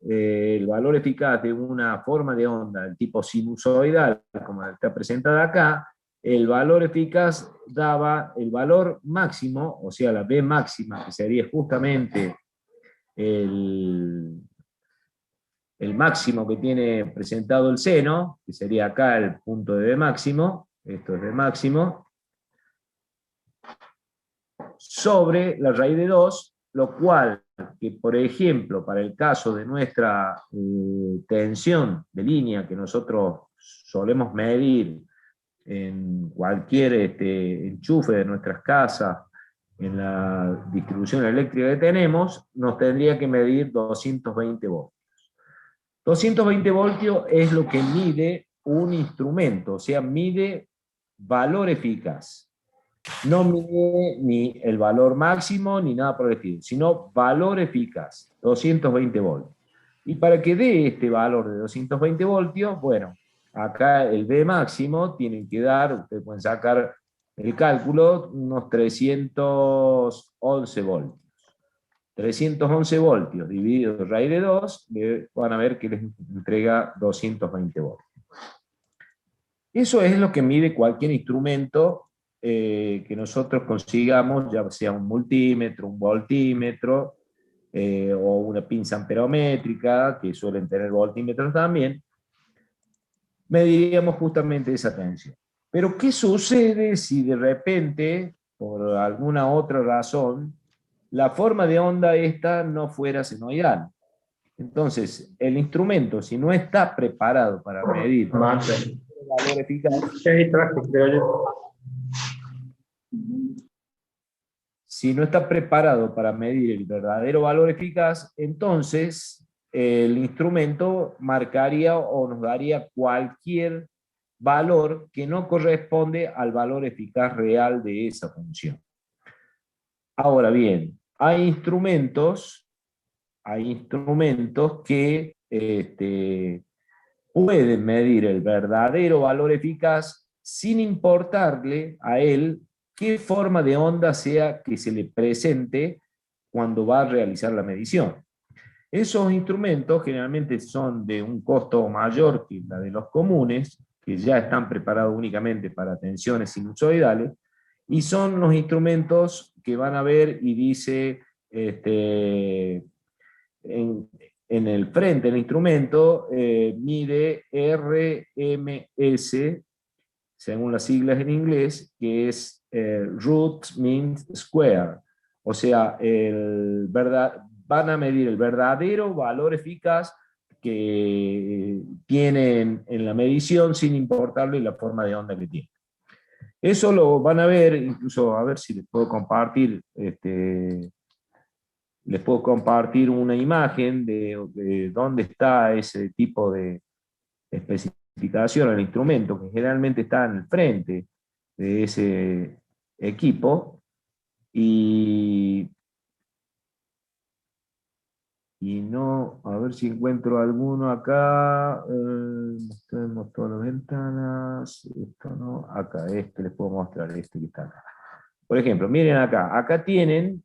el valor eficaz de una forma de onda del tipo sinusoidal, como está presentada acá, el valor eficaz daba el valor máximo, o sea, la B máxima, que sería justamente el, el máximo que tiene presentado el seno, que sería acá el punto de B máximo, esto es B máximo, sobre la raíz de 2, lo cual, que por ejemplo, para el caso de nuestra tensión de línea que nosotros solemos medir en cualquier enchufe de nuestras casas, en la distribución eléctrica que tenemos, nos tendría que medir 220 voltios. 220 voltios es lo que mide un instrumento, o sea, mide valor eficaz. No mide ni el valor máximo ni nada por el estilo, sino valor eficaz, 220 voltios. Y para que dé este valor de 220 voltios, bueno, acá el B máximo tienen que dar, ustedes pueden sacar el cálculo, unos 311 voltios. 311 voltios dividido por raíz de 2, van a ver que les entrega 220 voltios. Eso es lo que mide cualquier instrumento que nosotros consigamos, ya sea un multímetro, un voltímetro, o una pinza amperométrica, que suelen tener voltímetros también, mediríamos justamente esa tensión. Pero, ¿qué sucede si de repente, por alguna otra razón, la forma de onda esta no fuera senoidal? Entonces, el instrumento, si no está preparado para medir el valor eficaz, si no está preparado para medir el verdadero valor eficaz, entonces el instrumento marcaría o nos daría cualquier valor que no corresponde al valor eficaz real de esa función. Ahora bien, hay instrumentos que pueden medir el verdadero valor eficaz sin importarle a él qué forma de onda sea que se le presente cuando va a realizar la medición. Esos instrumentos generalmente son de un costo mayor que la de los comunes, que ya están preparados únicamente para tensiones sinusoidales, y son los instrumentos que van a ver y dice en el frente del instrumento mide RMS, según las siglas en inglés, que es root mean square. O sea, van a medir el verdadero valor eficaz que tienen en la medición sin importarle la forma de onda que tiene. Eso lo van a ver, incluso a ver si les puedo compartir una imagen de dónde está ese tipo de especificación al instrumento, que generalmente está en el frente de ese equipo, y no, a ver si encuentro alguno acá, mostremos todas las ventanas, esto no, acá, les puedo mostrar, que está acá. Por ejemplo, miren acá tienen,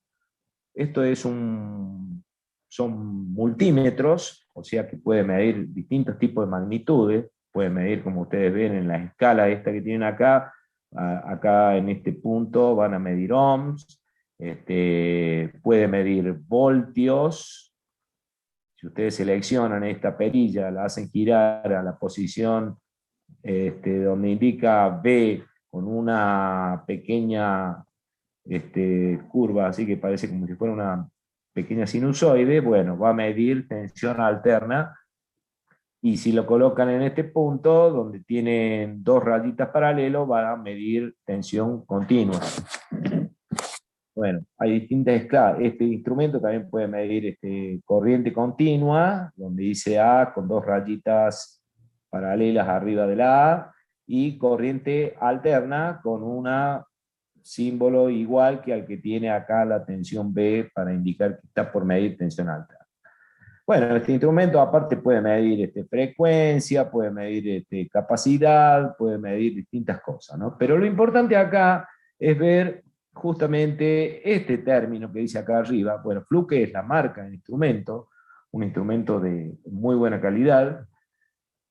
son multímetros, o sea que puede medir distintos tipos de magnitudes, puede medir, como ustedes ven en la escala esta que tienen acá, acá en este punto van a medir ohms, puede medir voltios. Si ustedes seleccionan esta perilla, la hacen girar a la posición donde indica B con una pequeña curva, así que parece como si fuera una pequeña sinusoide, bueno, va a medir tensión alterna, y si lo colocan en este punto, donde tienen dos rayitas paralelos, va a medir tensión continua. Bueno, hay distintas escalas. Este instrumento también puede medir corriente continua, donde dice A con dos rayitas paralelas arriba de la A, y corriente alterna con una símbolo igual que al que tiene acá la tensión B para indicar que está por medir tensión alta. Bueno, este instrumento aparte puede medir frecuencia, puede medir capacidad, puede medir distintas cosas, ¿no? Pero lo importante acá es ver justamente este término que dice acá arriba. Bueno, Fluke es la marca del instrumento, un instrumento de muy buena calidad,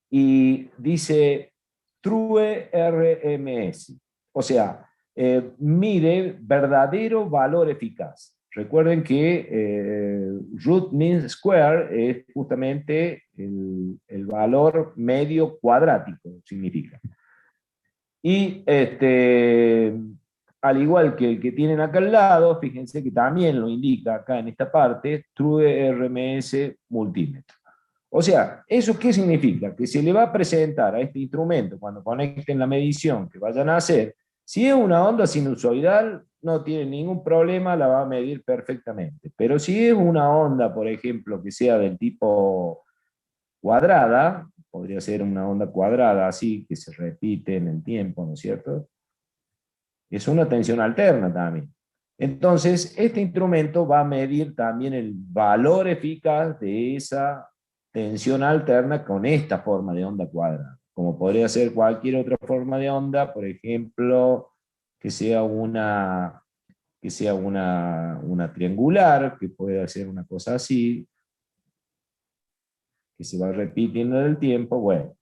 y dice True RMS, o sea, mide verdadero valor eficaz. Recuerden que root mean square es justamente el valor medio cuadrático, significa. Y al igual que el que tienen acá al lado, fíjense que también lo indica acá en esta parte, True RMS multímetro. O sea, ¿eso qué significa? Que se le va a presentar a este instrumento, cuando conecten la medición que vayan a hacer, si es una onda sinusoidal, no tiene ningún problema, la va a medir perfectamente. Pero si es una onda, por ejemplo, que sea del tipo cuadrada, podría ser una onda cuadrada así, que se repite en el tiempo, ¿no es cierto? Es una tensión alterna también. Entonces, este instrumento va a medir también el valor eficaz de esa tensión alterna con esta forma de onda cuadrada, como podría ser cualquier otra forma de onda, por ejemplo, que sea una triangular, que pueda ser una cosa así, que se va repitiendo en el tiempo. Bueno,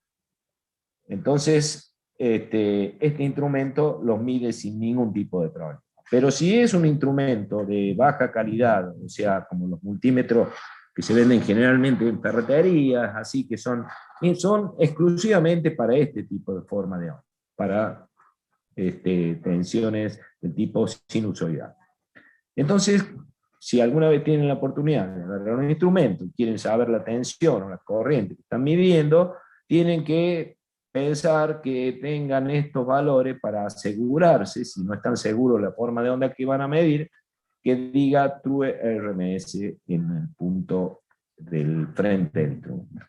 entonces este instrumento los mide sin ningún tipo de problema. Pero si es un instrumento de baja calidad, o sea, como los multímetros que se venden generalmente en ferreterías, así que son exclusivamente para este tipo de forma de onda, para tensiones del tipo sinusoidal. Entonces, si alguna vez tienen la oportunidad de agarrar un instrumento y quieren saber la tensión o la corriente que están midiendo, tienen que pensar que tengan estos valores para asegurarse, si no están seguros de la forma de onda que van a medir, que diga True RMS en el punto del frente del instrumento.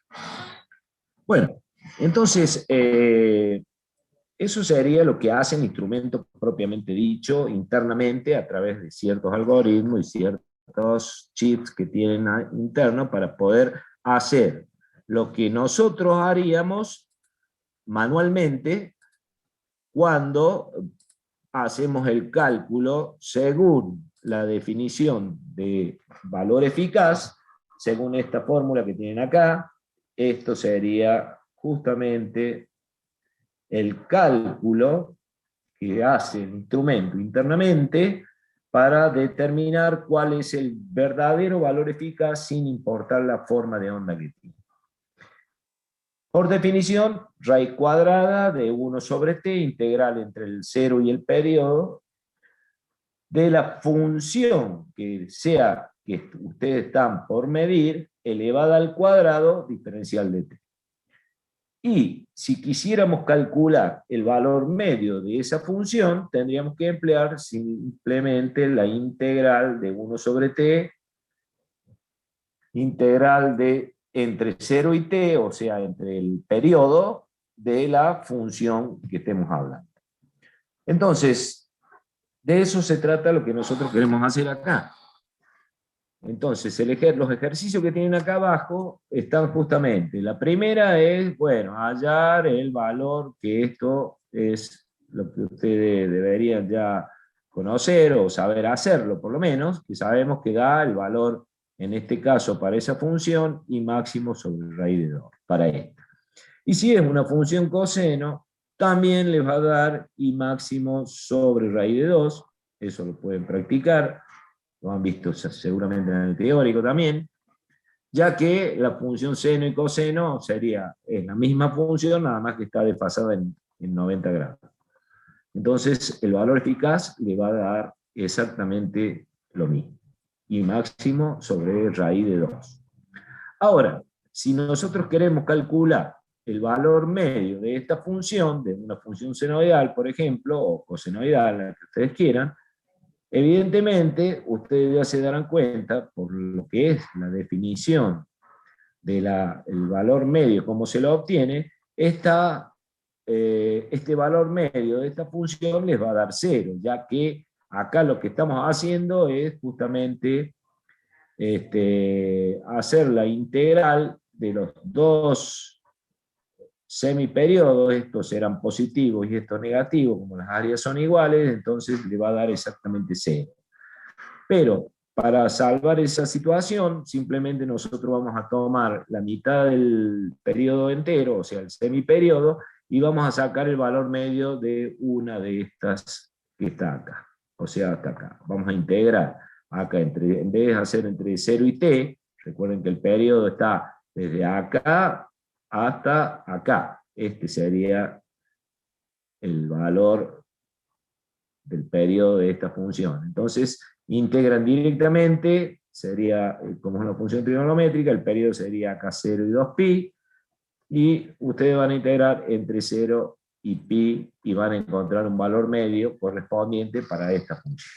Bueno, entonces, eso sería lo que hace el instrumento propiamente dicho internamente a través de ciertos algoritmos y ciertos chips que tienen internos para poder hacer lo que nosotros haríamos manualmente cuando hacemos el cálculo según la definición de valor eficaz, según esta fórmula que tienen acá. Esto sería justamente el cálculo que hace el instrumento internamente para determinar cuál es el verdadero valor eficaz sin importar la forma de onda que tiene. Por definición, raíz cuadrada de 1 sobre t, integral entre el 0 y el periodo, de la función que sea que ustedes están por medir, elevada al cuadrado, diferencial de t. Y si quisiéramos calcular el valor medio de esa función, tendríamos que emplear simplemente la integral de 1 sobre t, integral de entre 0 y t, o sea, entre el periodo de la función que estemos hablando. Entonces, de eso se trata lo que nosotros queremos hacer acá. Entonces, los ejercicios que tienen acá abajo están justamente, la primera es, bueno, hallar el valor, que esto es lo que ustedes deberían ya conocer o saber hacerlo, por lo menos, que sabemos que da el valor, en este caso, para esa función, y máximo sobre raíz de 2, para esta. Y si es una función coseno, también les va a dar y máximo sobre raíz de 2, eso lo pueden practicar, lo han visto seguramente en el teórico también, ya que la función seno y coseno es la misma función, nada más que está desfasada en 90 grados. Entonces, el valor eficaz le va a dar exactamente lo mismo, y máximo sobre raíz de 2. Ahora, si nosotros queremos calcular el valor medio de esta función, de una función senoidal, por ejemplo, o cosenoidal, la que ustedes quieran, evidentemente, ustedes ya se darán cuenta, por lo que es la definición del valor medio, cómo se lo obtiene, este valor medio de esta función les va a dar 0, ya que acá lo que estamos haciendo es justamente hacer la integral de los dos semiperiodos, estos eran positivos y estos negativos, como las áreas son iguales, entonces le va a dar exactamente 0. Pero para salvar esa situación, simplemente nosotros vamos a tomar la mitad del periodo entero, o sea, el semiperiodo, y vamos a sacar el valor medio de una de estas que está acá, o sea, hasta acá. Vamos a integrar acá, en vez de hacer entre 0 y t, recuerden que el periodo está desde acá hasta acá. Este sería el valor del periodo de esta función. Entonces, integran directamente, sería, como es una función trigonométrica, el periodo sería acá 0 y 2pi, y ustedes van a integrar entre 0 y pi, y van a encontrar un valor medio correspondiente para esta función.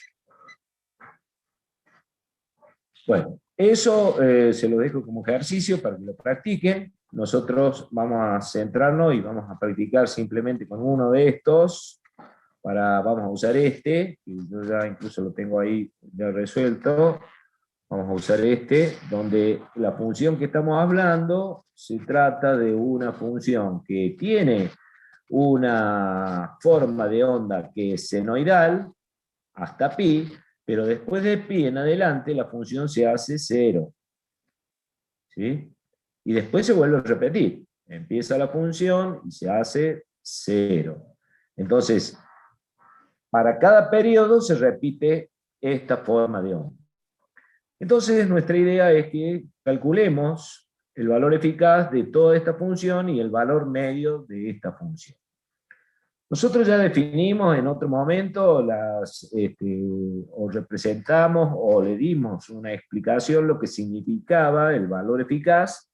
Bueno, eso se lo dejo como ejercicio para que lo practiquen. Nosotros vamos a centrarnos y vamos a practicar simplemente con uno de estos. Vamos a usar este, que yo ya incluso lo tengo ahí ya resuelto. Vamos a usar este, donde la función que estamos hablando se trata de una función que tiene una forma de onda que es senoidal hasta pi, pero después de pi en adelante la función se hace 0. ¿Sí? Y después se vuelve a repetir. Empieza la función y se hace 0. Entonces, para cada periodo se repite esta forma de onda. Entonces, nuestra idea es que calculemos el valor eficaz de toda esta función y el valor medio de esta función. Nosotros ya definimos en otro momento o representamos o le dimos una explicación lo que significaba el valor eficaz,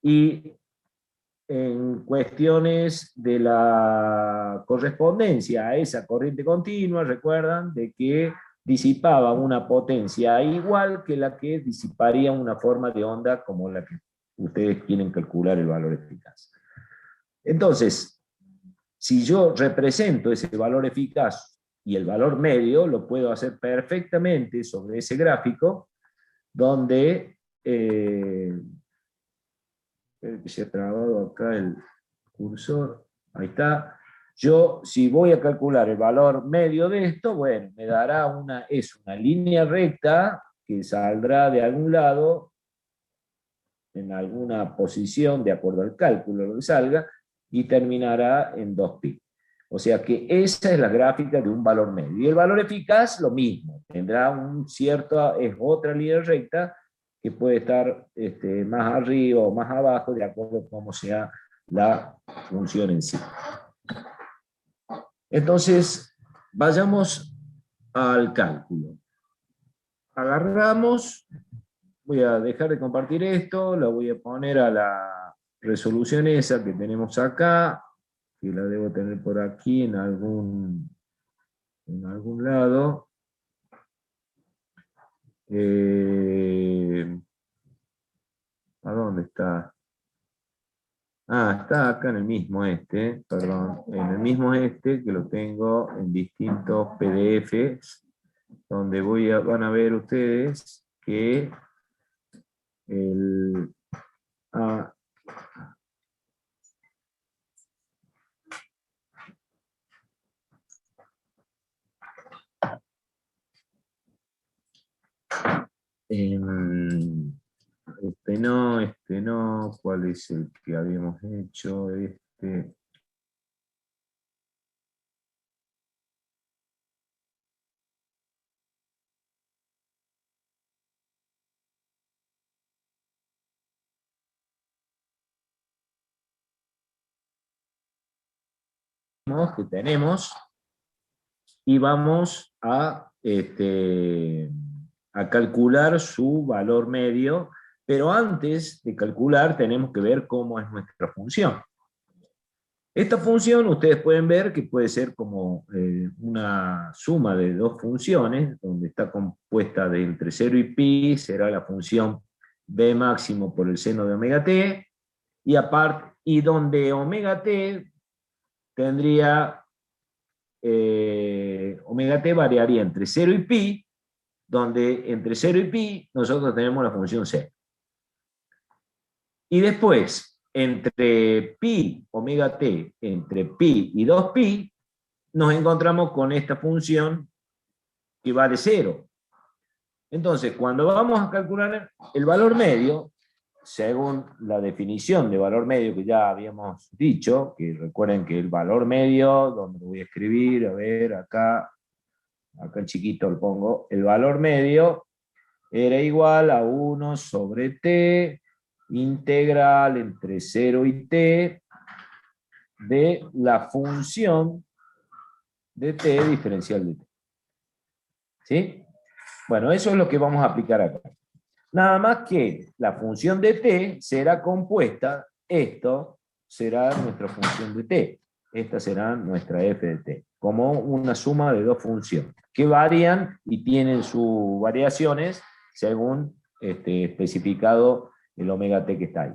y en cuestiones de la correspondencia a esa corriente continua, recuerdan de que disipaba una potencia igual que la que disiparía una forma de onda como la que ustedes quieren calcular el valor eficaz. Entonces, si yo represento ese valor eficaz y el valor medio, lo puedo hacer perfectamente sobre ese gráfico, donde que se ha trabado acá el cursor, ahí está. Yo, si voy a calcular el valor medio de esto, bueno, me dará una línea recta que saldrá de algún lado, en alguna posición, de acuerdo al cálculo, lo que salga, y terminará en 2pi. O sea que esa es la gráfica de un valor medio. Y el valor eficaz, lo mismo, tendrá es otra línea recta que puede estar más arriba o más abajo, de acuerdo a cómo sea la función en sí. Entonces, vayamos al cálculo. Agarramos, voy a dejar de compartir esto, la voy a poner a la resolución esa que tenemos acá, que la debo tener por aquí en algún lado. ¿A dónde está? Ah, está acá en el mismo perdón, en el mismo que lo tengo en distintos PDFs, donde van a ver ustedes que el... este no, ¿cuál es el que habíamos hecho? Que tenemos, y vamos a calcular su valor medio, pero antes de calcular tenemos que ver cómo es nuestra función. Esta función ustedes pueden ver que puede ser como una suma de dos funciones, donde está compuesta de entre 0 y pi, será la función b máximo por el seno de omega t, y donde omega t tendría, omega t variaría entre 0 y pi, donde entre 0 y pi nosotros tenemos la función c. Y después, entre pi, omega t, entre pi y 2pi, nos encontramos con esta función que vale 0. Entonces, cuando vamos a calcular el valor medio, según la definición de valor medio que ya habíamos dicho, que recuerden que el valor medio, donde lo voy a escribir, a ver, acá en chiquito lo pongo, el valor medio era igual a 1 sobre t integral entre 0 y t de la función de t diferencial de t. ¿Sí? Bueno, eso es lo que vamos a aplicar acá. Nada más que la función de t será compuesta, esto será nuestra función de t, esta será nuestra f de t, como una suma de dos funciones, que varían y tienen sus variaciones según especificado el omega t que está ahí.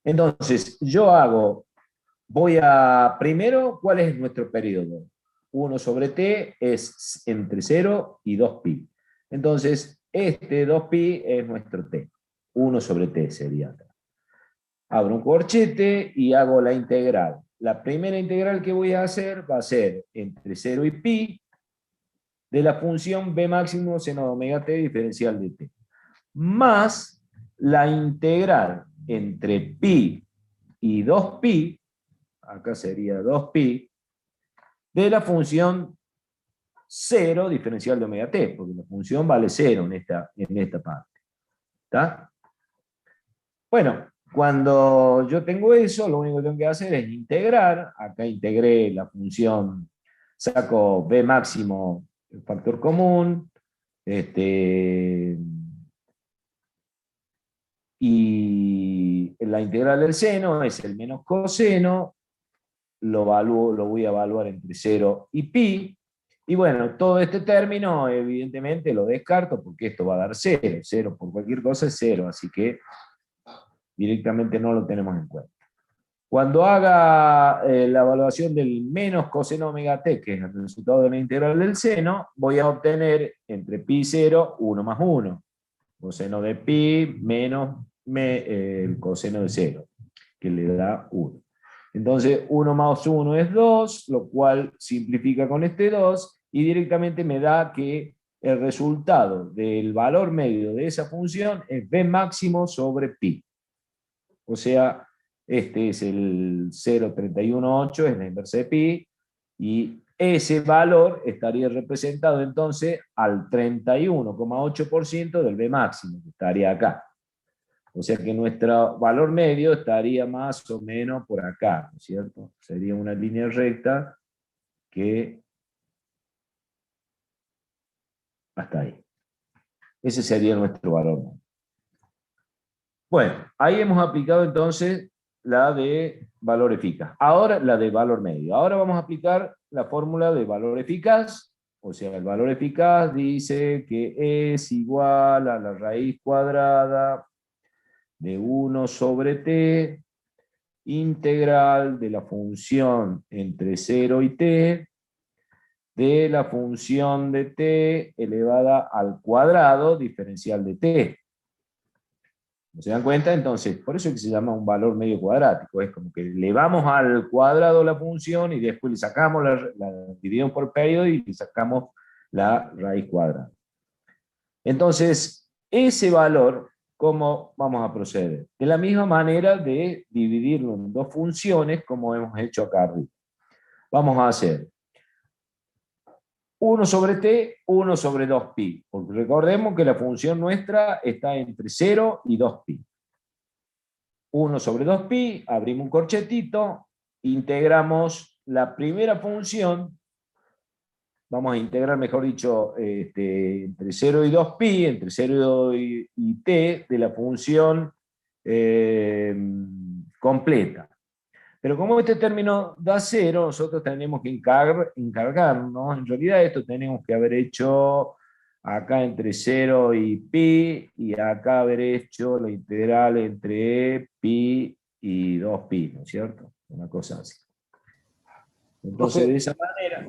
Entonces, primero, ¿cuál es nuestro periodo? 1 sobre t es entre 0 y 2pi. Entonces, este 2pi es nuestro t. 1 sobre t sería. Abro un corchete y hago la integral. La primera integral que voy a hacer va a ser entre 0 y pi de la función b máximo seno de omega t diferencial de t, más la integral entre pi y 2pi, acá sería 2pi, de la función 0 diferencial de omega t, porque la función vale 0 en esta parte. ¿Está? Bueno, cuando yo tengo eso, lo único que tengo que hacer es integrar. Acá integré la función, saco b máximo, el factor común, y la integral del seno es el menos coseno, lo voy a evaluar entre 0 y pi, y bueno, todo este término evidentemente lo descarto porque esto va a dar 0, 0 por cualquier cosa es 0, así que directamente no lo tenemos en cuenta. Cuando haga la evaluación del menos coseno omega t, que es el resultado de la integral del seno, voy a obtener entre pi y 0, 1 más 1. Coseno de pi menos el coseno de 0, que le da 1. Entonces 1 más 1 es 2, lo cual simplifica con este 2, y directamente me da que el resultado del valor medio de esa función es b máximo sobre pi. O sea, este es el 0,318, es la inversa de pi, y ese valor estaría representado entonces al 31,8% del B máximo, que estaría acá. O sea que nuestro valor medio estaría más o menos por acá, ¿no es cierto? Sería una línea recta que hasta ahí. Ese sería nuestro valor medio. Bueno, ahí hemos aplicado entonces la de valor eficaz. Ahora la de valor medio. Ahora vamos a aplicar la fórmula de valor eficaz. O sea, el valor eficaz dice que es igual a la raíz cuadrada de 1 sobre t integral de la función entre 0 y t de la función de t elevada al cuadrado diferencial de t. ¿Se dan cuenta? Entonces, por eso es que se llama un valor medio cuadrático. Es como que elevamos al cuadrado la función y después le sacamos la dividimos por periodo y le sacamos la raíz cuadrada. Entonces, ese valor, ¿cómo vamos a proceder? De la misma manera de dividirlo en dos funciones como hemos hecho acá arriba. Vamos a hacer 1 sobre t, 1 sobre 2pi. Porque recordemos que la función nuestra está entre 0 y 2pi. 1 sobre 2pi, abrimos un corchetito, integramos la primera función, vamos a integrar, mejor dicho, entre 0 y 2pi, entre 0 y t, de la función completa. Pero como este término da 0, nosotros tenemos que encargarnos, en realidad esto tenemos que haber hecho acá entre 0 y pi, y acá haber hecho la integral entre pi y 2pi, ¿no es cierto? Una cosa así. Entonces, de esa manera...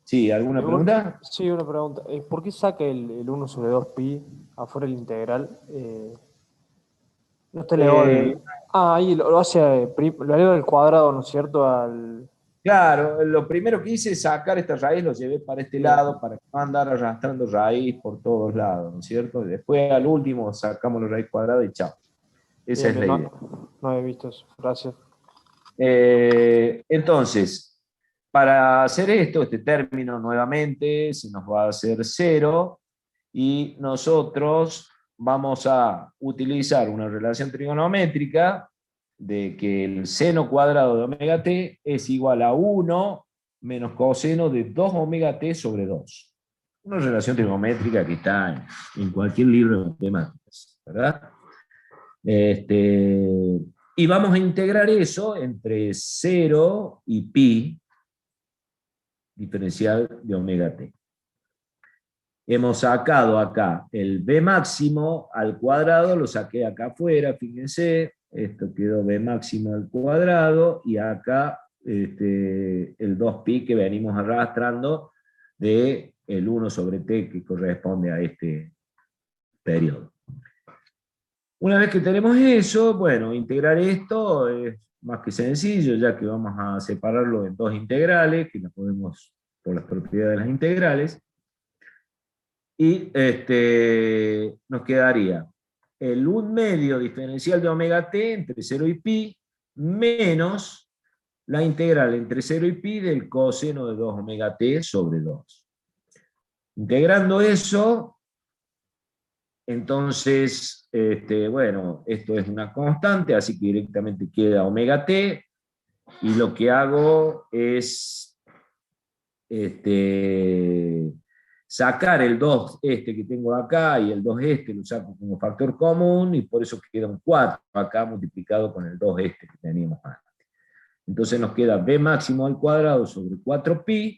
Sí, ¿alguna pregunta? Sí, una pregunta. ¿Por qué saca el 1 sobre 2pi afuera del integral? No está elevado ahí lo hace, lo eleva al cuadrado, ¿no es cierto? Claro, lo primero que hice es sacar esta raíz, lo llevé para este Bien, lado, para no andar arrastrando raíz por todos lados, ¿no es cierto? Después al último sacamos la raíz cuadrada y chao. Esa bien, es bien, la idea. no he visto eso. Gracias. Entonces, para hacer esto, este término nuevamente se nos va a hacer 0 y nosotros vamos a utilizar una relación trigonométrica de que el seno cuadrado de omega t es igual a 1 menos coseno de 2 omega t sobre 2. Una relación trigonométrica que está en cualquier libro de matemáticas, ¿verdad? Y vamos a integrar eso entre 0 y pi, diferencial de omega t. Hemos sacado acá el b máximo al cuadrado, lo saqué acá afuera, fíjense, esto quedó b máximo al cuadrado, y acá el 2pi que venimos arrastrando de el 1 sobre t que corresponde a este periodo. Una vez que tenemos eso, bueno, integrar esto es más que sencillo, ya que vamos a separarlo en dos integrales, que las podemos por las propiedades de las integrales, y nos quedaría el 1 medio diferencial de omega t entre 0 y pi, menos la integral entre 0 y pi del coseno de 2 omega t sobre 2. Integrando eso, entonces, bueno, esto es una constante, así que directamente queda omega t, y lo que hago es sacar el 2 que tengo acá y el 2 lo saco como factor común, y por eso queda un 4 acá multiplicado con el 2 que teníamos antes. Entonces nos queda b máximo al cuadrado sobre 4pi.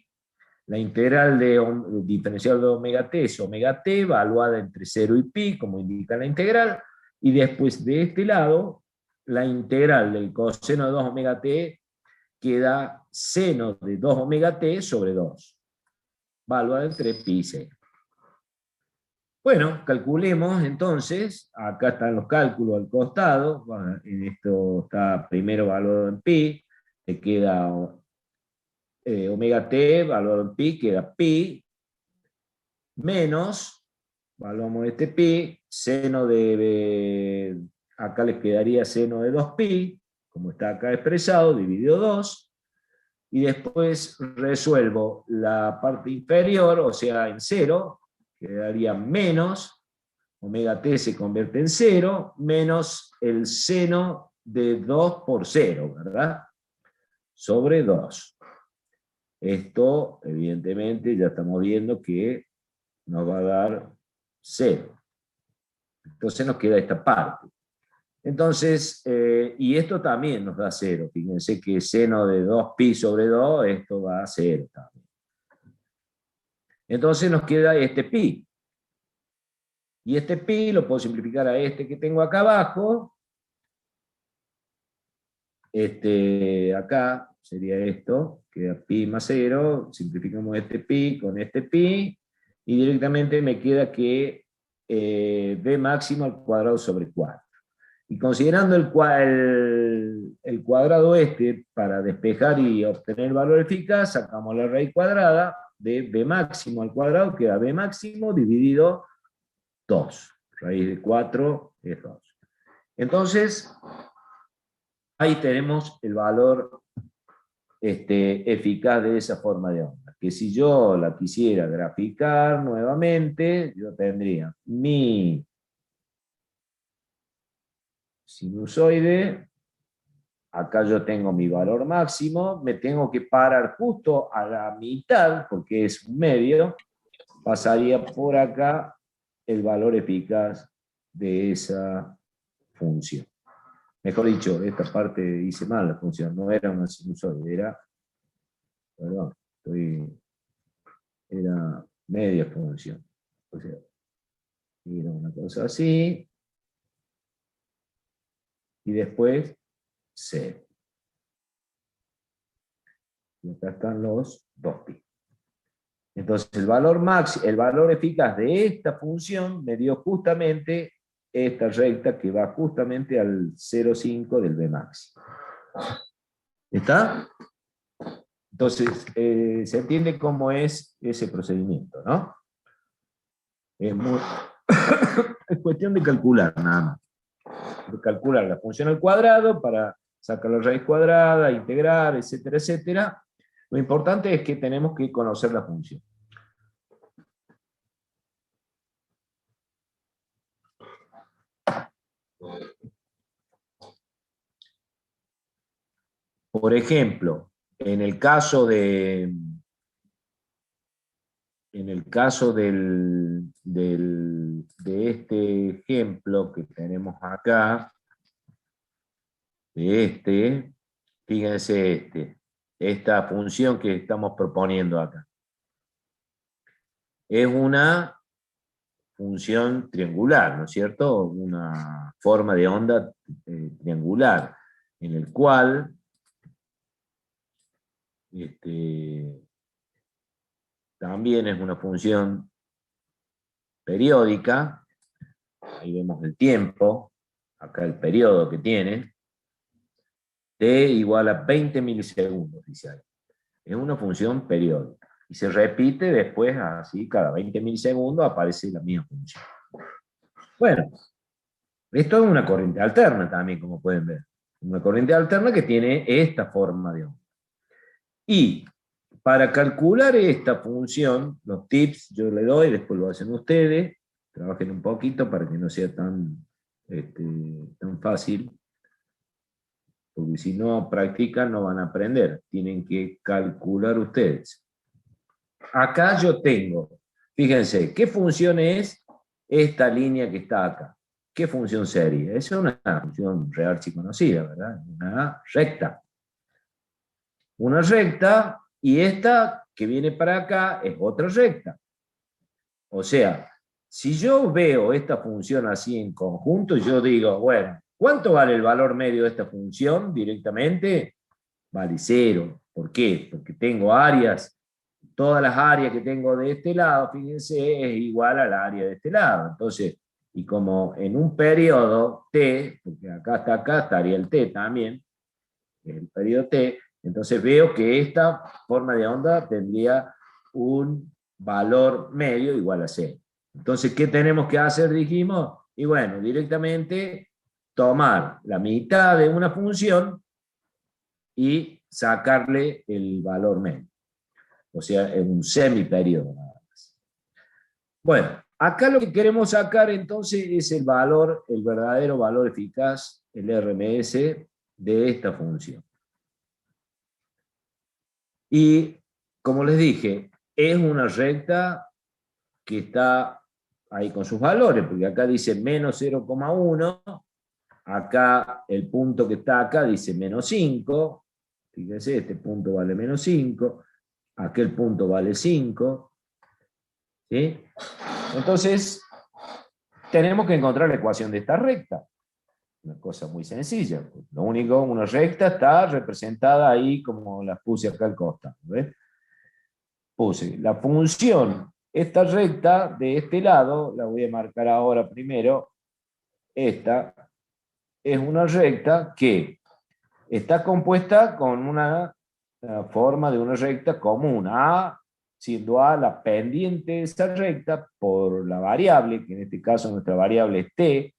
La integral de diferencial de omega t es omega t, evaluada entre 0 y pi, como indica la integral, y después de este lado, la integral del coseno de 2 omega t queda seno de 2 omega t sobre 2, evaluada entre pi y 0. Bueno, calculemos entonces, acá están los cálculos al costado, en esto está primero evaluado en pi, te queda omega t evaluado en pi, queda pi, menos, evaluamos este pi, seno de, acá les quedaría seno de 2pi, como está acá expresado, dividido 2, y después resuelvo la parte inferior, o sea, en 0, quedaría menos, omega t se convierte en 0, menos el seno de 2 por 0, ¿verdad? Sobre 2. Esto, evidentemente, ya estamos viendo que nos va a dar 0. Entonces nos queda esta parte. Entonces, y esto también nos da 0. Fíjense que seno de 2pi sobre 2, esto va a 0 también. Entonces nos queda este pi. Y este pi lo puedo simplificar a este que tengo acá abajo. Acá sería esto, queda pi más 0. Simplificamos este pi con este pi. Y directamente me queda que b máximo al cuadrado sobre 4. Y considerando el cuadrado para despejar y obtener el valor eficaz, sacamos la raíz cuadrada de b máximo al cuadrado, queda b máximo dividido 2. Raíz de 4 es 2. Entonces, ahí tenemos el valor eficaz de esa forma de onda. Que si yo la quisiera graficar nuevamente, yo tendría mi sinusoide, acá yo tengo mi valor máximo, me tengo que parar justo a la mitad, porque es un medio, pasaría por acá el valor eficaz de esa función. Mejor dicho, esta parte hice mal la función, no era una sinusoide, era, perdón, era media función. O sea, era una cosa así, y después 0. Y acá están los 2pi. Entonces el valor eficaz de esta función me dio justamente esta recta que va justamente al 0,5 del b máximo. ¿Está? Entonces, se entiende cómo es ese procedimiento, ¿no? Es, es cuestión de calcular, nada más. De calcular la función al cuadrado para sacar la raíz cuadrada, integrar, etcétera, etcétera. Lo importante es que tenemos que conocer la función. Por ejemplo, en el caso de de este ejemplo que tenemos acá, fíjense esta función que estamos proponiendo acá. Es una función triangular, ¿no es cierto? Una forma de onda triangular, en el cual también es una función periódica. Ahí vemos el tiempo, acá el periodo que tiene, t igual a 20 milisegundos, dice ahí. Es una función periódica. Y se repite después, así, cada 20 milisegundos aparece la misma función. Bueno, esto es una corriente alterna también, como pueden ver. Una corriente alterna que tiene esta forma de onda. Y para calcular esta función, los tips yo le doy, después lo hacen ustedes, trabajen un poquito para que no sea tan fácil, porque si no practican no van a aprender, tienen que calcular ustedes. Acá yo tengo, fíjense, ¿qué función es esta línea que está acá? ¿Qué función sería? Es una función real conocida, ¿verdad? Una recta. Una recta, y esta que viene para acá es otra recta. O sea, si yo veo esta función así en conjunto, yo digo, bueno, ¿cuánto vale el valor medio de esta función directamente? Vale 0. ¿Por qué? Porque tengo áreas, todas las áreas que tengo de este lado, fíjense, es igual al área de este lado. Entonces, y como en un periodo t, porque acá estaría el t también, el periodo t, entonces veo que esta forma de onda tendría un valor medio igual a 0. Entonces, ¿qué tenemos que hacer? Dijimos, y bueno, directamente tomar la mitad de una función y sacarle el valor medio. O sea, en un semiperiodo nada más. Bueno, acá lo que queremos sacar entonces es el valor, el verdadero valor eficaz, el RMS, de esta función. Y como les dije, es una recta que está ahí con sus valores, porque acá dice menos 0,1, acá el punto que está acá dice menos 5, fíjense, este punto vale menos 5, aquel punto vale 5, ¿sí? Entonces, tenemos que encontrar la ecuación de esta recta. Una cosa muy sencilla. Lo único, una recta está representada ahí como las puse acá al costado, ¿ves? Puse la función, esta recta de este lado, la voy a marcar ahora primero, esta es una recta que está compuesta con una forma de una recta común, A, siendo A la pendiente de esa recta por la variable, que en este caso nuestra variable es t,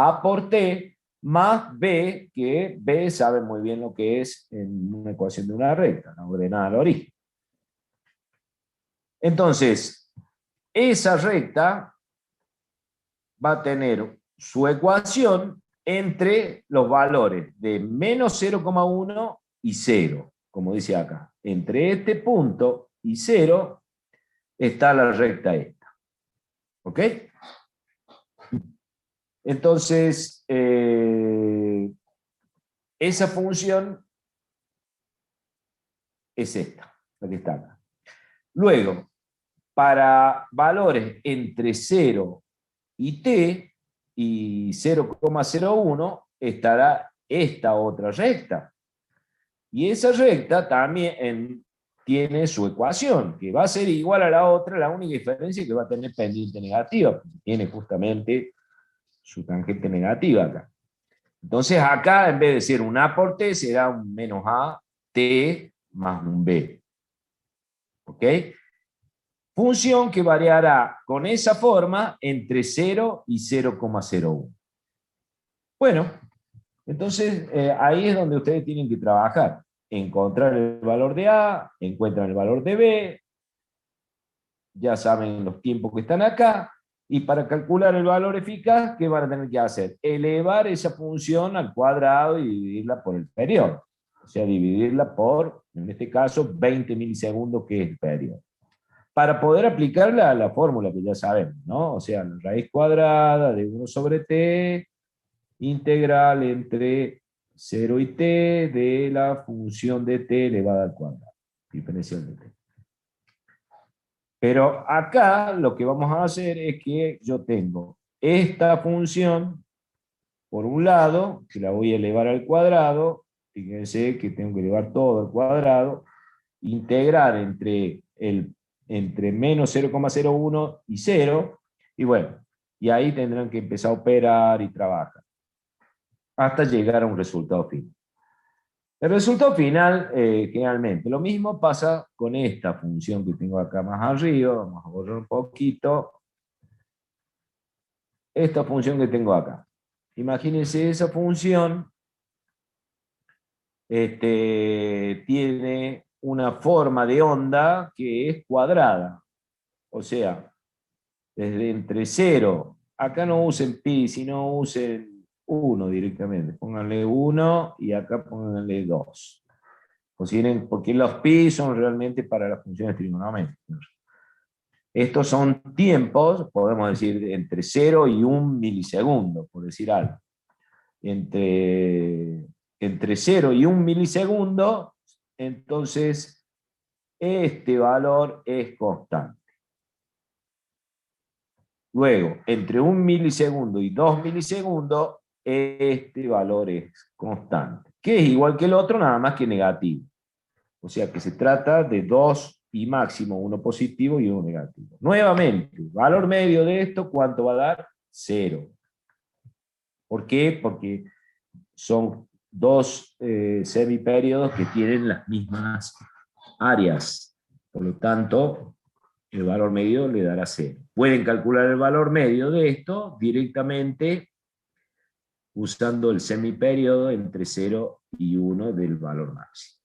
A por t, más b, que b sabe muy bien lo que es en una ecuación de una recta, la ordenada al origen. Entonces, esa recta va a tener su ecuación entre los valores de menos 0,1 y 0, como dice acá. Entre este punto y 0 está la recta esta. ¿Ok? Entonces, esa función es esta, la que está acá. Luego, para valores entre 0 y t y 0,01 estará esta otra recta. Y esa recta también tiene su ecuación, que va a ser igual a la otra, la única diferencia es que va a tener pendiente negativa, porque tiene justamente su tangente negativa acá. Entonces acá, en vez de ser un A por T, será un menos A T más un b. ¿Ok? Función que variará con esa forma entre 0 y 0,01. Bueno, entonces ahí es donde ustedes tienen que trabajar. Encontrar el valor de A, encuentran el valor de B, ya saben los tiempos que están acá, y para calcular el valor eficaz, ¿qué van a tener que hacer? Elevar esa función al cuadrado y dividirla por el periodo. O sea, dividirla por, en este caso, 20 milisegundos, que es el periodo. Para poder aplicarla a la fórmula que ya sabemos, ¿no? O sea, la raíz cuadrada de 1 sobre t, integral entre 0 y t de la función de t elevada al cuadrado, diferencial de t. Pero acá lo que vamos a hacer es que yo tengo esta función, por un lado, que la voy a elevar al cuadrado, fíjense que tengo que elevar todo al cuadrado, integrar entre menos 0,01 y 0, y bueno, y ahí tendrán que empezar a operar y trabajar, hasta llegar a un resultado final. El resultado final, generalmente, lo mismo pasa con esta función que tengo acá más arriba. Vamos a borrar un poquito. Esta función que tengo acá. Imagínense, esa función tiene una forma de onda que es cuadrada. O sea, desde entre 0, acá no usen pi, sino usen 1 directamente. Pónganle 1 y acá pónganle 2. Porque los pi son realmente para las funciones trigonométricas. Estos son tiempos, podemos decir, entre 0 y 1 milisegundo, por decir algo. Entre 0 y 1 milisegundo, entonces este valor es constante. Luego, entre 1 milisegundo y 2 milisegundos, este valor es constante, que es igual que el otro, nada más que negativo. O sea que se trata de 2 pi máximo, uno positivo y uno negativo. Nuevamente, valor medio de esto, ¿cuánto va a dar? 0. ¿Por qué? Porque son dos semiperiodos que tienen las mismas áreas. Por lo tanto, el valor medio le dará 0. Pueden calcular el valor medio de esto directamente usando el semiperiodo entre 0 y 1 del valor máximo.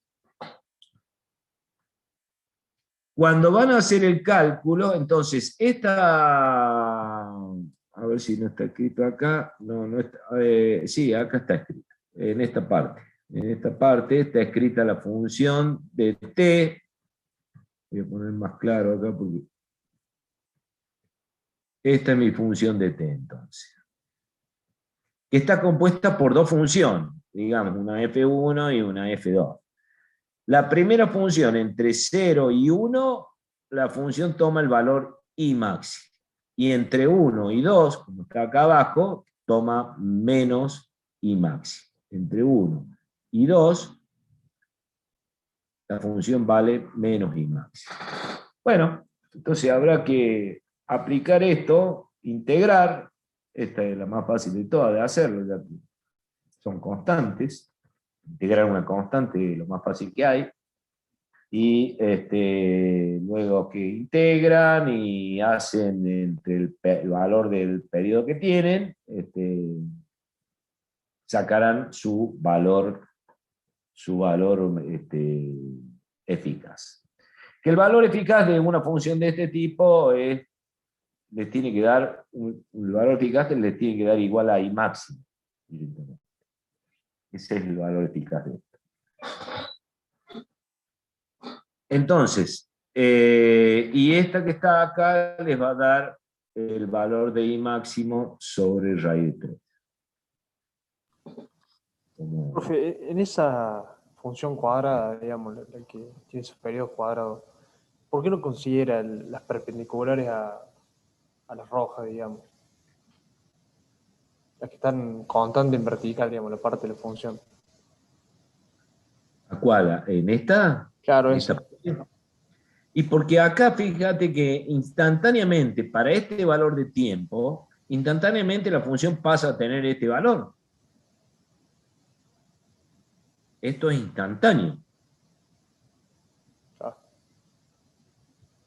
Cuando van a hacer el cálculo, entonces, a ver si no está escrito acá, no está, sí, acá está escrito, en esta parte. En esta parte está escrita la función de t, voy a poner más claro acá porque esta es mi función de t entonces, que está compuesta por dos funciones, digamos, una f1 y una f2. La primera función, entre 0 y 1, la función toma el valor I máximo. Y entre 1 y 2, como está acá abajo, toma menos I máximo. Entre 1 y 2, la función vale menos I máximo. Bueno, entonces habrá que aplicar esto, integrar. Esta es la más fácil de todas de hacerlo, ya que son constantes. Integrar una constante es lo más fácil que hay. Y luego que integran y hacen entre el valor del periodo que tienen, sacarán su valor eficaz. Que el valor eficaz de una función de este tipo les tiene que dar, el valor eficaz les tiene que dar igual a I máximo. Ese es el valor eficaz de esto. Entonces, y esta que está acá les va a dar el valor de I máximo sobre raíz de 3. Profe, en esa función cuadrada, digamos, la que tiene sus periodos cuadrados, ¿por qué no considera las perpendiculares a las rojas, digamos? Las que están constante en vertical, digamos, la parte de la función. ¿A cuál? ¿En esta? Claro, ¿En eso. esta? Y porque acá fíjate que instantáneamente, para este valor de tiempo, instantáneamente la función pasa a tener este valor. Esto es instantáneo.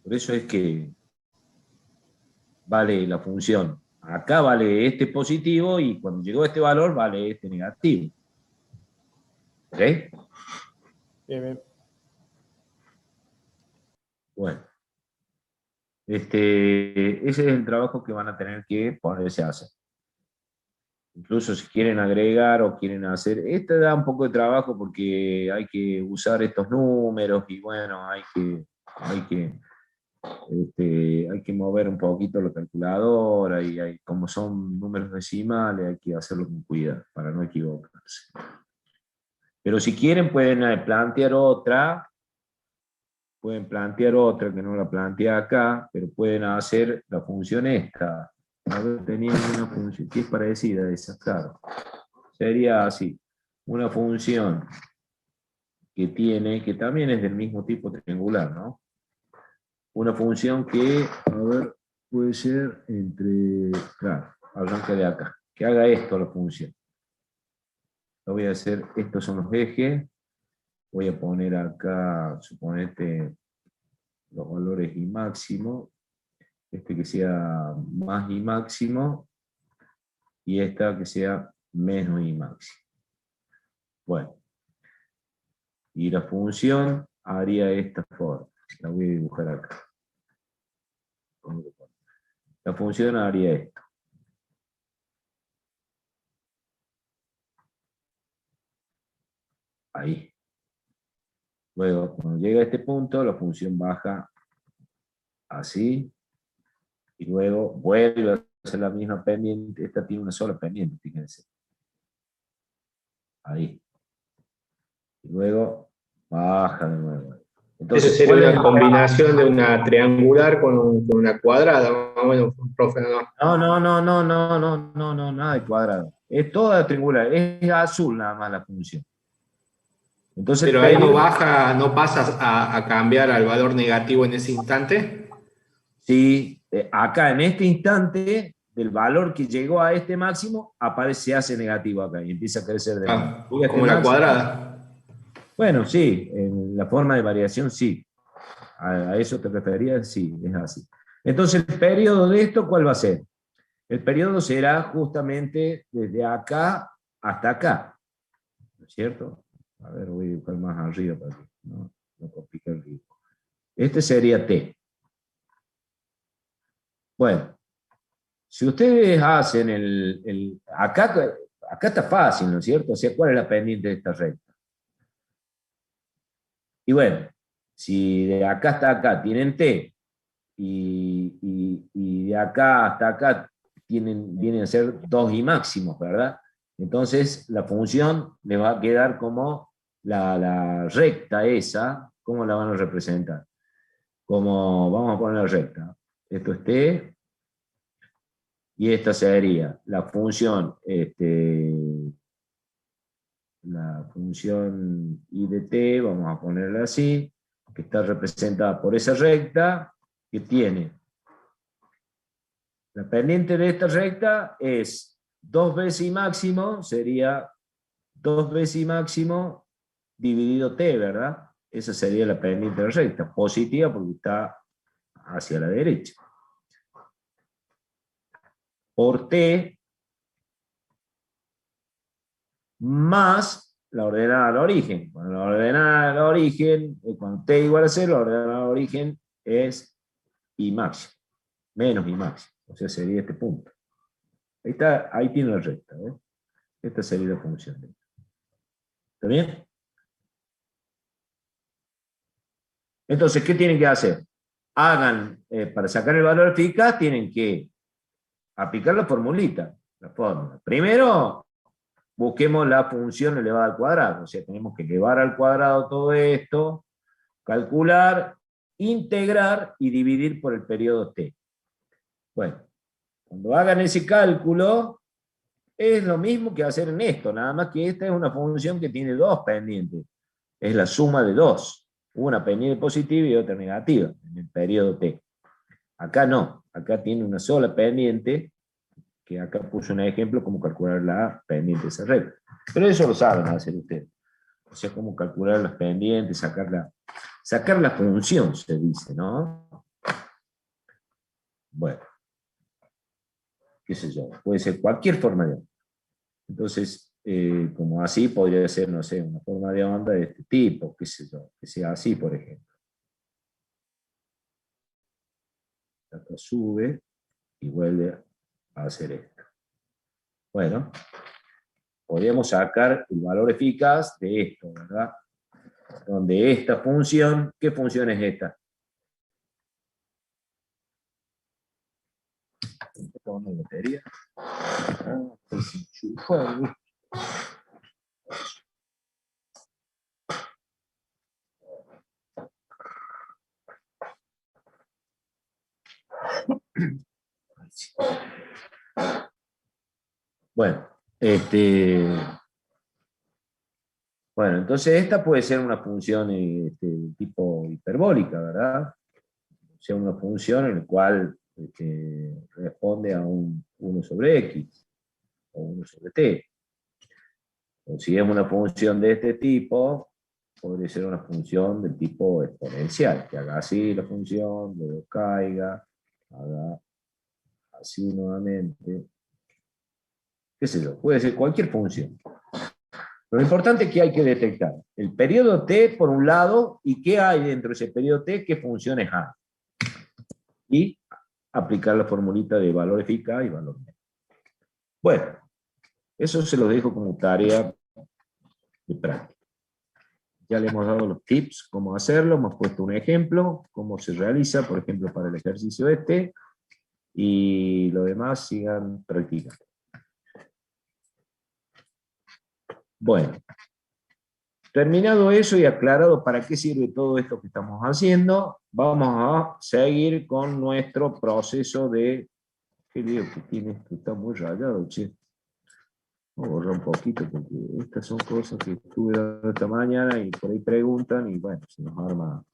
Por eso es que vale la función. Acá vale este positivo y cuando llegó este valor vale este negativo. ¿Ok? Bien, bien. Bueno. Ese es el trabajo que van a tener que ponerse a hacer. Incluso si quieren agregar o quieren hacer, este da un poco de trabajo porque hay que usar estos números y bueno, hay que mover un poquito la calculadora y como son números decimales hay que hacerlo con cuidado para no equivocarse. Pero si quieren pueden plantear otra que no la planteé acá, pero pueden hacer la función esta. A ver, tenían una función que es parecida a esa, claro. Sería así, una función que también es del mismo tipo triangular, ¿no? Una función que, a ver, puede ser claro, arranca de acá, que haga esto la función. Lo voy a hacer, estos son los ejes, voy a poner acá, suponete, los valores y máximo, que sea más y máximo, y esta que sea menos y máximo. Bueno, y la función haría esta forma. La voy a dibujar acá. La función haría esto. Ahí. Luego, cuando llega a este punto, la función baja así, y luego vuelve a hacer la misma pendiente. Esta tiene una sola pendiente, fíjense. Ahí. Y luego baja de nuevo. Eso Entonces, sería una combinación de una triangular con una cuadrada, más o menos, profe, ¿no? No, nada de cuadrado. Es toda triangular, es azul nada más la función. Entonces, Pero ahí no baja, no pasas a cambiar al valor negativo en ese instante. Sí, acá en este instante, del valor que llegó a este máximo, se hace negativo acá y empieza a crecer de nuevo. Ah, como la cuadrada. Bueno, sí, en la forma de variación sí. A eso te referías, sí, es así. Entonces, el periodo de esto, ¿cuál va a ser? El periodo será justamente desde acá hasta acá, ¿no es cierto? A ver, voy a dibujar más arriba para que no complique el ritmo. Este sería T. Bueno, si ustedes hacen acá está fácil, ¿no es cierto? O sea, ¿cuál es la pendiente de esta recta? Y bueno, si de acá hasta acá tienen T, y de acá hasta acá vienen a ser 2 y máximos, ¿verdad? Entonces la función le va a quedar como la recta esa. ¿Cómo la van a representar? Como, vamos a poner la recta. Esto es T, y esta sería la función I de T, vamos a ponerla así, que está representada por esa recta, que tiene la pendiente de esta recta es 2 veces y máximo, sería 2 veces y máximo dividido T, ¿verdad? Esa sería la pendiente de la recta, positiva porque está hacia la derecha. Por T más la ordenada al origen. Cuando la ordenada al origen, cuando T igual a 0, la ordenada al origen es I máximo, menos I máximo. O sea, sería este punto. Ahí tiene la recta. Esta sería la función. ¿Está bien? Entonces, ¿qué tienen que hacer? Para sacar el valor eficaz, tienen que aplicar la formulita, la fórmula. Primero, busquemos la función elevada al cuadrado. O sea, tenemos que elevar al cuadrado todo esto, calcular, integrar y dividir por el periodo t. Bueno, cuando hagan ese cálculo, es lo mismo que hacer en esto, nada más que esta es una función que tiene dos pendientes. Es la suma de dos. Una pendiente positiva y otra negativa en el periodo t. Acá no, acá tiene una sola pendiente, que acá puse un ejemplo como calcular la pendiente de esa recta. Pero eso lo saben hacer ustedes. O sea, cómo calcular las pendientes, sacar la función, se dice, ¿no? Bueno, qué sé yo, puede ser cualquier forma de onda. Entonces, como así podría ser, no sé, una forma de onda de este tipo, qué sé yo, que sea así, por ejemplo. Acá sube y vuelve a hacer esto. Bueno, podríamos sacar el valor eficaz de esto, ¿verdad? Donde esta función, ¿qué función es esta? Una lotería. Bueno, bueno, entonces esta puede ser una función tipo hiperbólica, ¿verdad? O sea, una función en la cual responde a un 1 sobre x o 1 sobre t. O si es una función de este tipo, podría ser una función del tipo exponencial, que haga así la función, luego caiga, haga así nuevamente, qué sé yo, puede ser cualquier función. Lo importante es que hay que detectar el periodo t por un lado y qué hay dentro de ese periodo t, qué funciones hay. Y aplicar la formulita de valor eficaz y valor medio. Bueno, eso se lo dejo como tarea de práctica. Ya le hemos dado los tips, cómo hacerlo, hemos puesto un ejemplo, cómo se realiza, por ejemplo, para el ejercicio este, y lo demás sigan practicando. Bueno, terminado eso y aclarado para qué sirve todo esto que estamos haciendo, vamos a seguir con nuestro proceso de... Qué lío que tiene esto, está muy rayado, che. Voy a borrar un poquito porque estas son cosas que estuve dando esta mañana y por ahí preguntan y bueno, se nos arma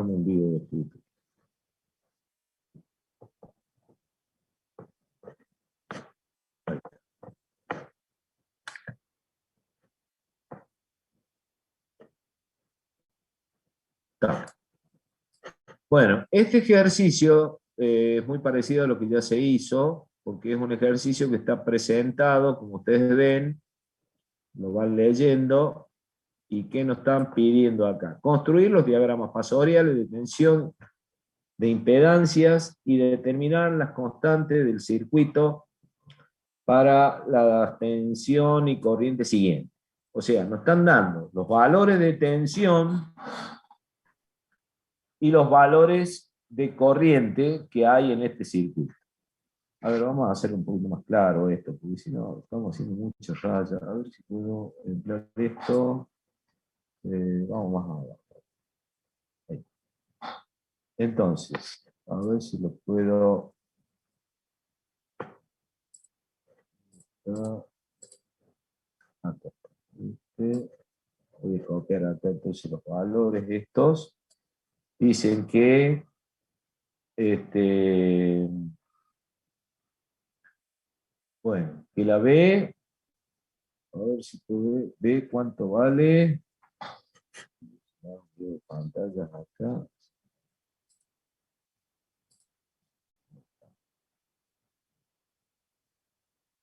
un video de escrito. Bueno, este ejercicio es muy parecido a lo que ya se hizo, porque es un ejercicio que está presentado, como ustedes ven, lo van leyendo, y ¿qué nos están pidiendo acá? Construir los diagramas fasoriales de tensión, de impedancias, y determinar las constantes del circuito para la tensión y corriente siguiente. O sea, nos están dando los valores de tensión y los valores de corriente que hay en este circuito. A ver, vamos a hacer un poquito más claro esto, porque si no, estamos haciendo muchas rayas. A ver si puedo emplear esto. Vamos más abajo. Ahí. Entonces, a ver si lo puedo... Acá. Voy a copiar acá entonces los valores estos. Dicen que bueno, que la B, a ver si puedo ver cuánto vale. Pantallas acá.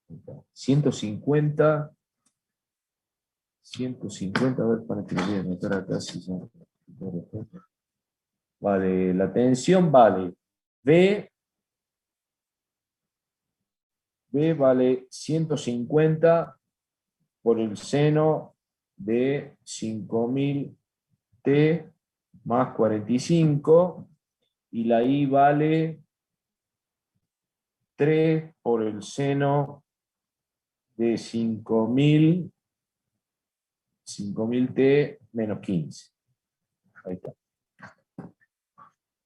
Acá. 150, a ver para que lo voy a anotar acá. Si ya, vale, la tensión vale B vale 150 por el seno de 5000 T más 45, y la I vale 3 por el seno de 5000 T menos 15. Ahí está.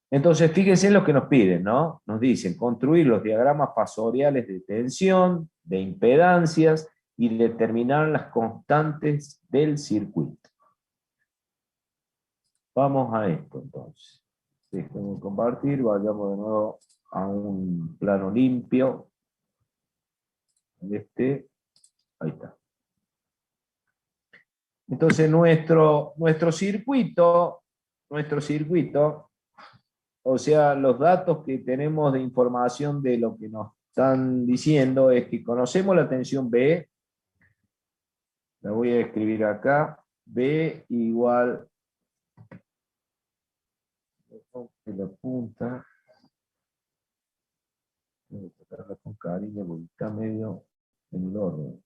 Entonces, fíjense en lo que nos piden, ¿no? Nos dicen construir los diagramas fasoriales de tensión, de impedancias y determinar las constantes del circuito. Vamos a esto, entonces. Déjenme compartir, vayamos de nuevo a un plano limpio. Ahí está. Entonces, nuestro circuito o sea, los datos que tenemos de información de lo que nos están diciendo es que conocemos la tensión B, la voy a escribir acá, B igual, en la punta, voy a tocarla con cariño porque está medio en el orden.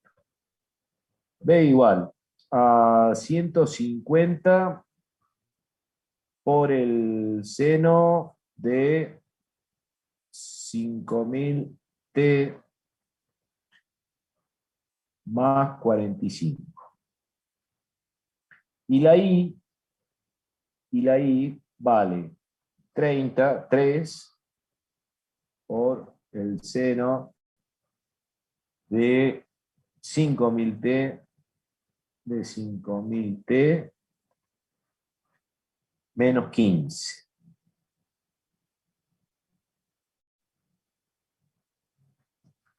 B igual a 150 por el seno de 5000 T más 45. Y la I vale 3 por el seno de 5000 T menos 15.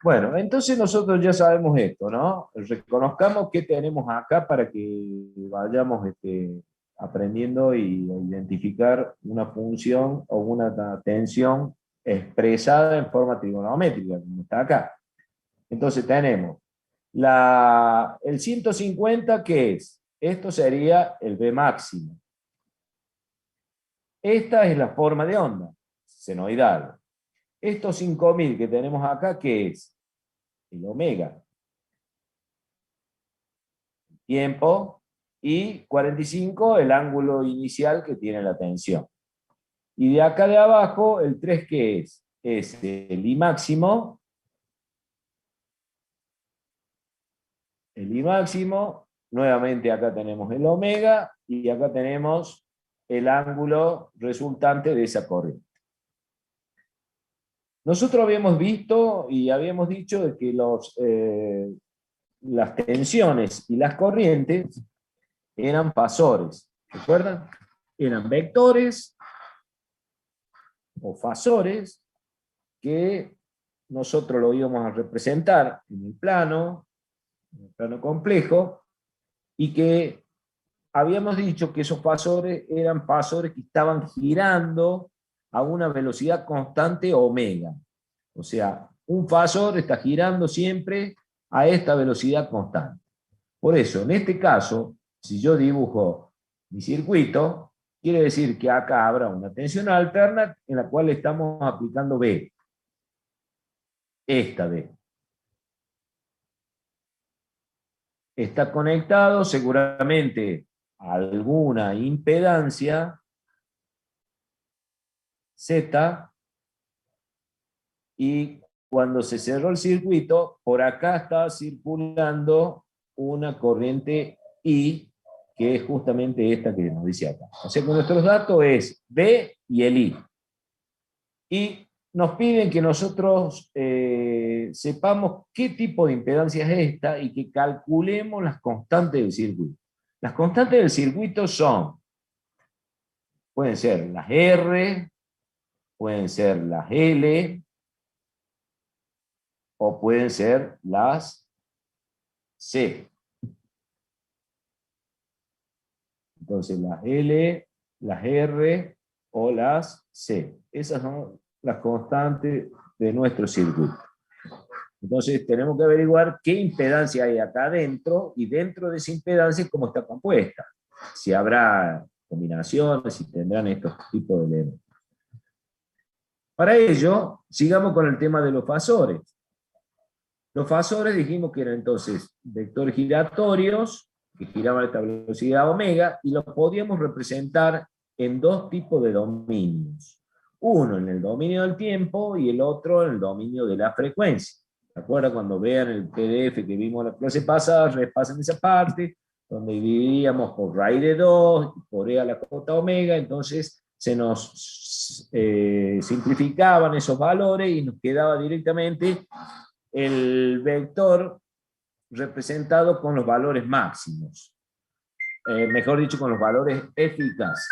Bueno, entonces nosotros ya sabemos esto, ¿no? Reconozcamos qué tenemos acá para que vayamos aprendiendo y identificar una función o una tensión expresada en forma trigonométrica, como está acá. Entonces tenemos el 150, ¿qué es? Esto sería el B máximo. Esta es la forma de onda, senoidal. Estos 5000 que tenemos acá, ¿qué es? El omega. Tiempo. Y 45, el ángulo inicial que tiene la tensión. Y de acá de abajo, el 3, ¿qué es? Es el I máximo. El I máximo. Nuevamente acá tenemos el omega. Y acá tenemos el ángulo resultante de esa corriente. Nosotros habíamos visto y habíamos dicho de que las tensiones y las corrientes eran fasores. ¿Recuerdan? Eran vectores o fasores que nosotros lo íbamos a representar en el plano complejo, y que habíamos dicho que esos fasores eran fasores que estaban girando a una velocidad constante omega. O sea, un fasor está girando siempre a esta velocidad constante. Por eso, en este caso, si yo dibujo mi circuito, quiere decir que acá habrá una tensión alterna en la cual estamos aplicando B. Esta B. Está conectado seguramente a alguna impedancia Z, y cuando se cerró el circuito, por acá está circulando una corriente I, que es justamente esta que nos dice acá. O sea que nuestros datos es B y el I. Y nos piden que nosotros sepamos qué tipo de impedancia es esta y que calculemos las constantes del circuito. Las constantes del circuito pueden ser las R, pueden ser las L, o pueden ser las C. Entonces las L, las R o las C. Esas son las constantes de nuestro circuito. Entonces tenemos que averiguar qué impedancia hay acá adentro, y dentro de esa impedancia cómo está compuesta. Si habrá combinaciones, si tendrán estos tipos de elementos. Para ello, sigamos con el tema de los fasores. Los fasores dijimos que eran entonces vectores giratorios, que giraban a esta velocidad omega, y los podíamos representar en dos tipos de dominios. Uno en el dominio del tiempo y el otro en el dominio de la frecuencia. ¿Se acuerdan? Cuando vean el PDF que vimos la clase pasada, repasen esa parte, donde dividíamos por raíz de 2, por E a la cota omega, entonces se nos simplificaban esos valores y nos quedaba directamente el vector representado con los valores máximos. Mejor dicho, con los valores eficaces.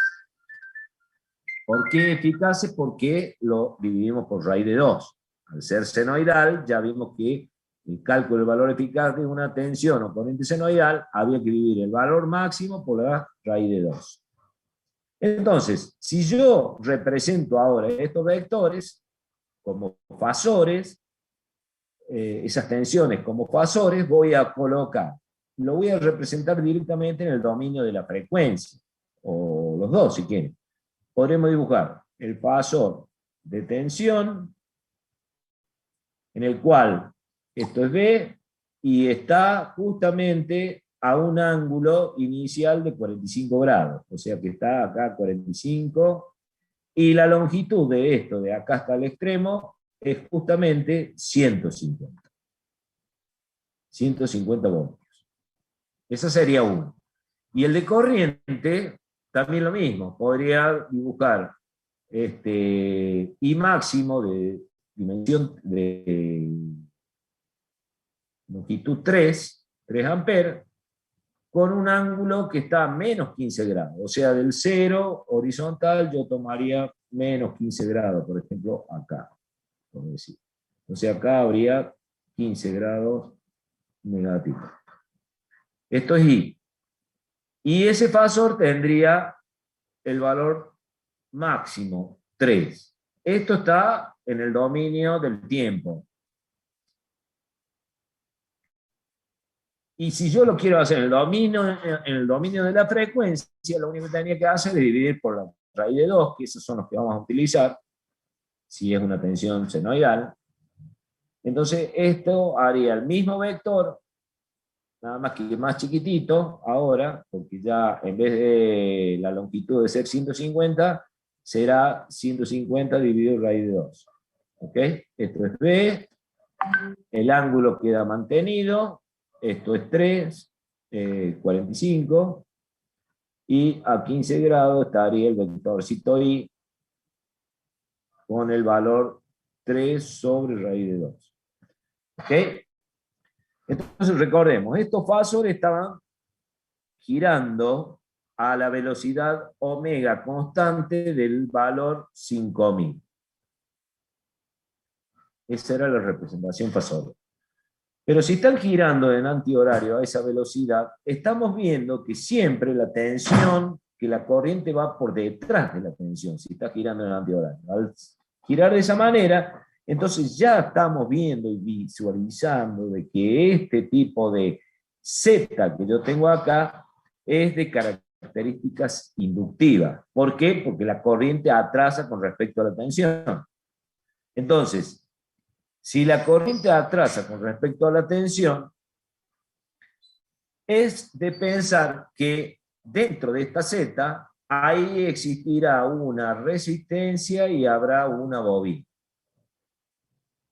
¿Por qué eficaces? Porque lo dividimos por raíz de 2. Al ser senoidal, ya vimos que el cálculo del valor eficaz de una tensión o corriente senoidal había que dividir el valor máximo por la raíz de 2. Entonces, si yo represento ahora estos vectores como fasores, esas tensiones como fasores, voy a colocar, lo voy a representar directamente en el dominio de la frecuencia, o los dos si quieren. Podremos dibujar el fasor de tensión, en el cual esto es B, y está justamente a un ángulo inicial de 45 grados, o sea que está acá a 45, y la longitud de esto, de acá hasta el extremo, es justamente 150. 150 voltios. Esa sería uno. Y el de corriente, también lo mismo. Podría dibujar I máximo de dimensión de longitud 3 amperes, con un ángulo que está a menos 15 grados. O sea, del 0 horizontal yo tomaría menos 15 grados, por ejemplo, acá. Entonces acá habría 15 grados negativos. Esto es I. Y ese fasor tendría el valor máximo, 3. Esto está en el dominio del tiempo. Y si yo lo quiero hacer en el dominio de la frecuencia, lo único que tenía que hacer es dividir por la raíz de 2, que esos son los que vamos a utilizar, si es una tensión senoidal. Entonces esto haría el mismo vector, nada más que más chiquitito ahora, porque ya en vez de la longitud de ser 150, será 150 dividido raíz de 2. ¿Ok? Esto es B, el ángulo queda mantenido, esto es 3, 45, y a 15 grados estaría el vectorcito I con el valor 3 sobre raíz de 2. ¿Ok? Entonces recordemos, estos fasores estaban girando a la velocidad omega constante del valor 5000. Esa era la representación fasor. Pero si están girando en antihorario a esa velocidad, estamos viendo que siempre la tensión, que la corriente va por detrás de la tensión, si está girando en antihorario. Al girar de esa manera, entonces ya estamos viendo y visualizando de que este tipo de Z que yo tengo acá es de características inductivas. ¿Por qué? Porque la corriente atrasa con respecto a la tensión. Entonces, si la corriente atrasa con respecto a la tensión, es de pensar que dentro de esta Z ahí existirá una resistencia y habrá una bobina.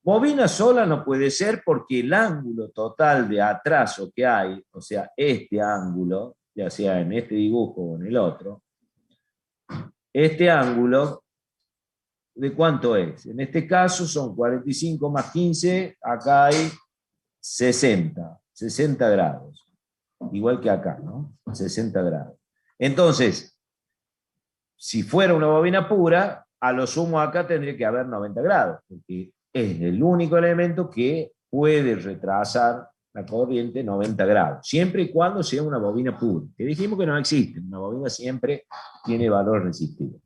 Bobina sola no puede ser porque el ángulo total de atraso que hay, o sea, este ángulo, ya sea en este dibujo o en el otro, este ángulo, ¿de cuánto es? En este caso son 45 más 15, acá hay 60 grados, igual que acá, ¿no? 60 grados. Entonces, si fuera una bobina pura, a lo sumo acá tendría que haber 90 grados, porque es el único elemento que puede retrasar la corriente 90 grados, siempre y cuando sea una bobina pura, que dijimos que no existe, una bobina siempre tiene valor resistivo.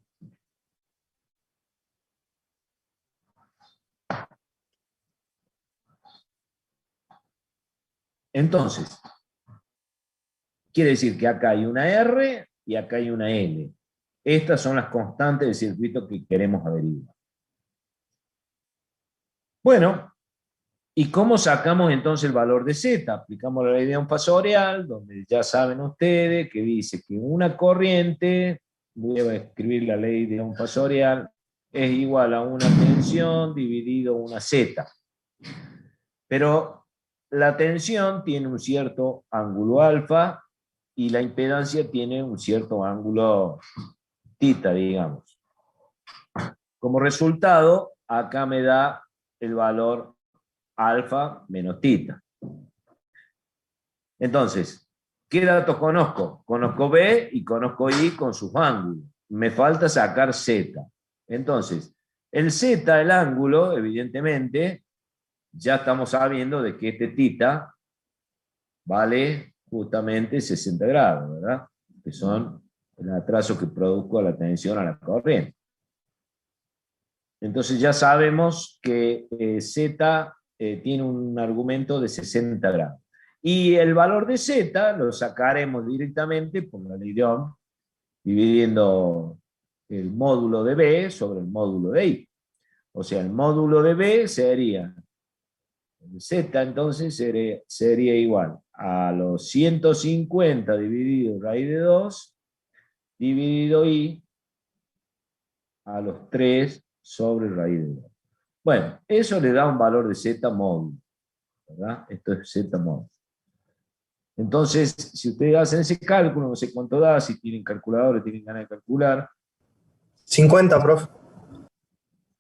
Entonces, quiere decir que acá hay una R y acá hay una L. Estas son las constantes del circuito que queremos averiguar. Bueno, ¿y cómo sacamos entonces el valor de Z? Aplicamos la ley de un fasorial, donde ya saben ustedes que dice que una corriente, voy a escribir la ley de un fasorial, es igual a una tensión dividido una Z. Pero la tensión tiene un cierto ángulo alfa y la impedancia tiene un cierto ángulo tita, digamos. Como resultado, acá me da el valor alfa menos tita. Entonces, ¿qué datos conozco? Conozco B y conozco I con sus ángulos. Me falta sacar Z. Entonces, el Z, el ángulo, evidentemente, ya estamos sabiendo de que este tita vale justamente 60 grados, ¿verdad? Que son el atraso que produjo la tensión a la corriente. Entonces ya sabemos que Z tiene un argumento de 60 grados. Y el valor de Z lo sacaremos directamente por la ley de Ohm, dividiendo el módulo de B sobre el módulo de I. O sea, el módulo de B sería, Z entonces sería igual a los 150 dividido raíz de 2, dividido I, a los 3 sobre raíz de 2. Bueno, eso le da un valor de Z módulo, ¿verdad? Esto es Z módulo. Entonces, si ustedes hacen ese cálculo, no sé cuánto da, si tienen calculadores, tienen ganas de calcular. 50, profe.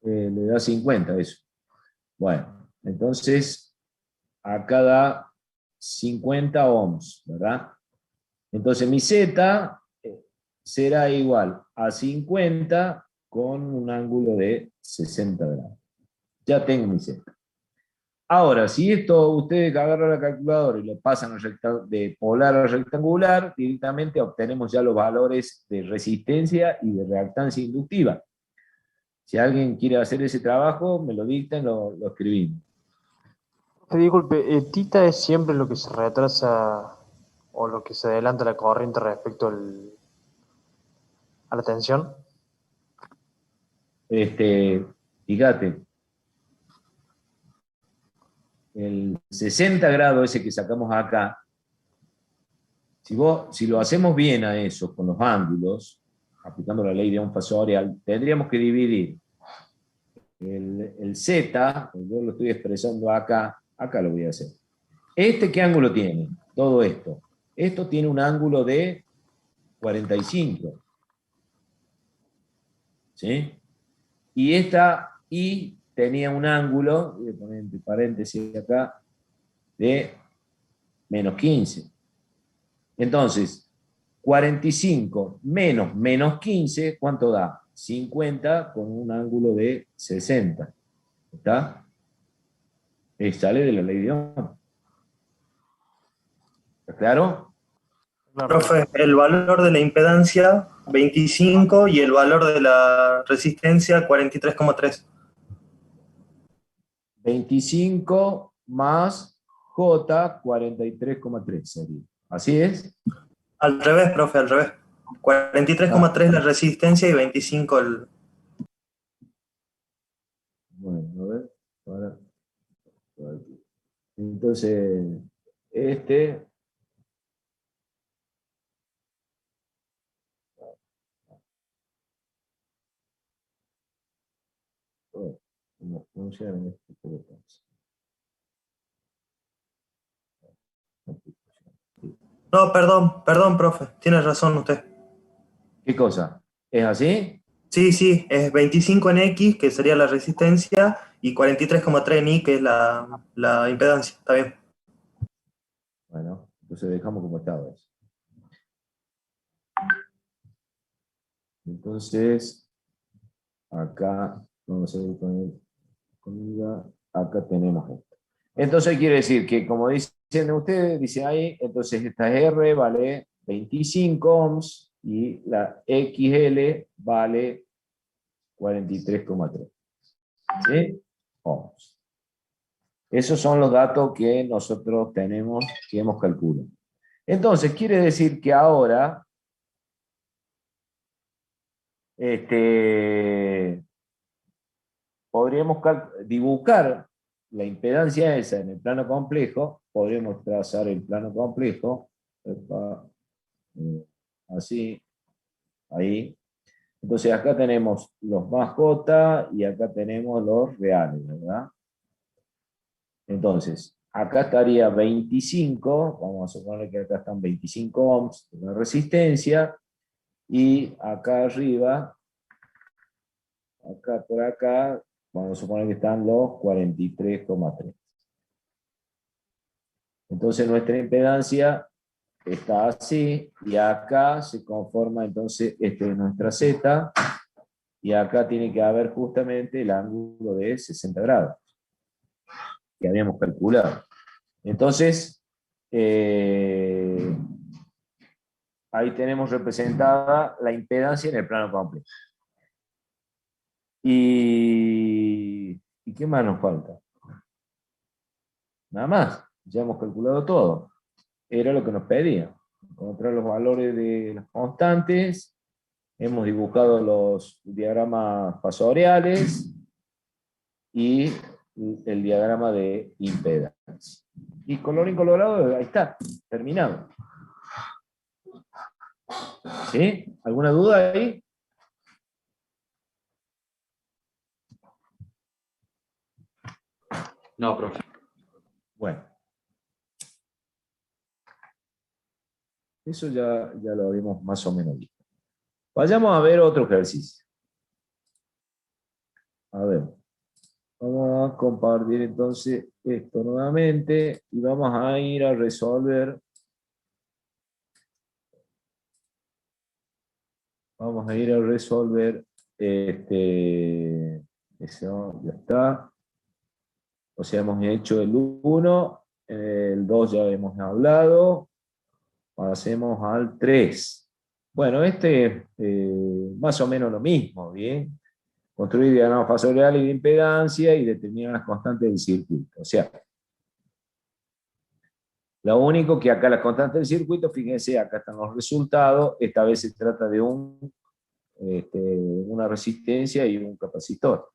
Le da 50 eso. Bueno, entonces, acá da 50 ohms, ¿verdad? Entonces mi Z será igual a 50 con un ángulo de 60 grados. Ya tengo mi Z. Ahora, si esto ustedes agarran la calculadora y lo pasan de polar a rectangular, directamente obtenemos ya los valores de resistencia y de reactancia inductiva. Si alguien quiere hacer ese trabajo, me lo dictan, lo escribimos. Disculpe, ¿tita es siempre lo que se retrasa o lo que se adelanta la corriente respecto a la tensión? Fíjate, el 60 grados ese que sacamos acá, si lo hacemos bien a eso, con los ángulos, aplicando la ley de Ohm fasorial, tendríamos que dividir el Z, yo lo estoy expresando acá lo voy a hacer. ¿Qué ángulo tiene? Todo esto. Esto tiene un ángulo de 45. ¿Sí? Y esta I tenía un ángulo, voy a poner entre paréntesis acá, de menos 15. Entonces, 45 menos 15, ¿cuánto da? 50 con un ángulo de 60. ¿Está? Sale de la ley de Ohm. ¿Está claro? Profe, el valor de la impedancia 25 y el valor de la resistencia 43,3. 25 más J 43,3 sería. ¿Así es? Al revés, profe, al revés. 43,3 la resistencia y 25 el... Bueno, a ver. Por aquí. Entonces, ¿cómo funciona este tipo de cosas? No, perdón, profe, tiene razón usted. ¿Qué cosa? ¿Es así? Sí, es 25 en X, que sería la resistencia, y 43,3 en Y, que es la impedancia. Está bien. Bueno, entonces dejamos como estaba eso. Entonces, acá, vamos a ver acá tenemos esto. Entonces quiere decir que, como dicen ustedes, dice ahí, entonces esta R vale 25 ohms y la XL vale 43,3. ¿Sí? Ohms. Esos son los datos que nosotros tenemos, que hemos calculado. Entonces, quiere decir que ahora podríamos dibujar la impedancia esa en el plano complejo, podríamos trazar el plano complejo, así, ahí. Entonces acá tenemos los más J y acá tenemos los reales, ¿verdad? Entonces, acá estaría 25, vamos a suponer que acá están 25 ohms de la resistencia, y acá arriba, acá por acá, vamos a suponer que están los 43,3. Entonces nuestra impedancia está así, y acá se conforma entonces, es nuestra Z, y acá tiene que haber justamente el ángulo de 60 grados, que habíamos calculado. Entonces, ahí tenemos representada la impedancia en el plano complejo. ¿Y qué más nos falta? Nada más, ya hemos calculado todo. Era lo que nos pedía. Encontrar los valores de las constantes, hemos dibujado los diagramas fasoriales y el diagrama de impedancia. Y colorín colorado, ahí está, terminado. ¿Sí? ¿Alguna duda ahí? No, profe. Bueno. Eso ya lo habíamos más o menos visto. Vayamos a ver otro ejercicio. A ver. Vamos a compartir entonces esto nuevamente y vamos a ir a resolver. Vamos a ir a resolver eso ya está. O sea, hemos hecho el 1, el 2 ya hemos hablado. Pasemos al 3. Bueno, más o menos lo mismo, ¿bien? Construir diagramas fasoriales y de impedancia y determinar las constantes del circuito. O sea, lo único que acá las constantes del circuito, fíjense, acá están los resultados, esta vez se trata de una resistencia y un capacitor.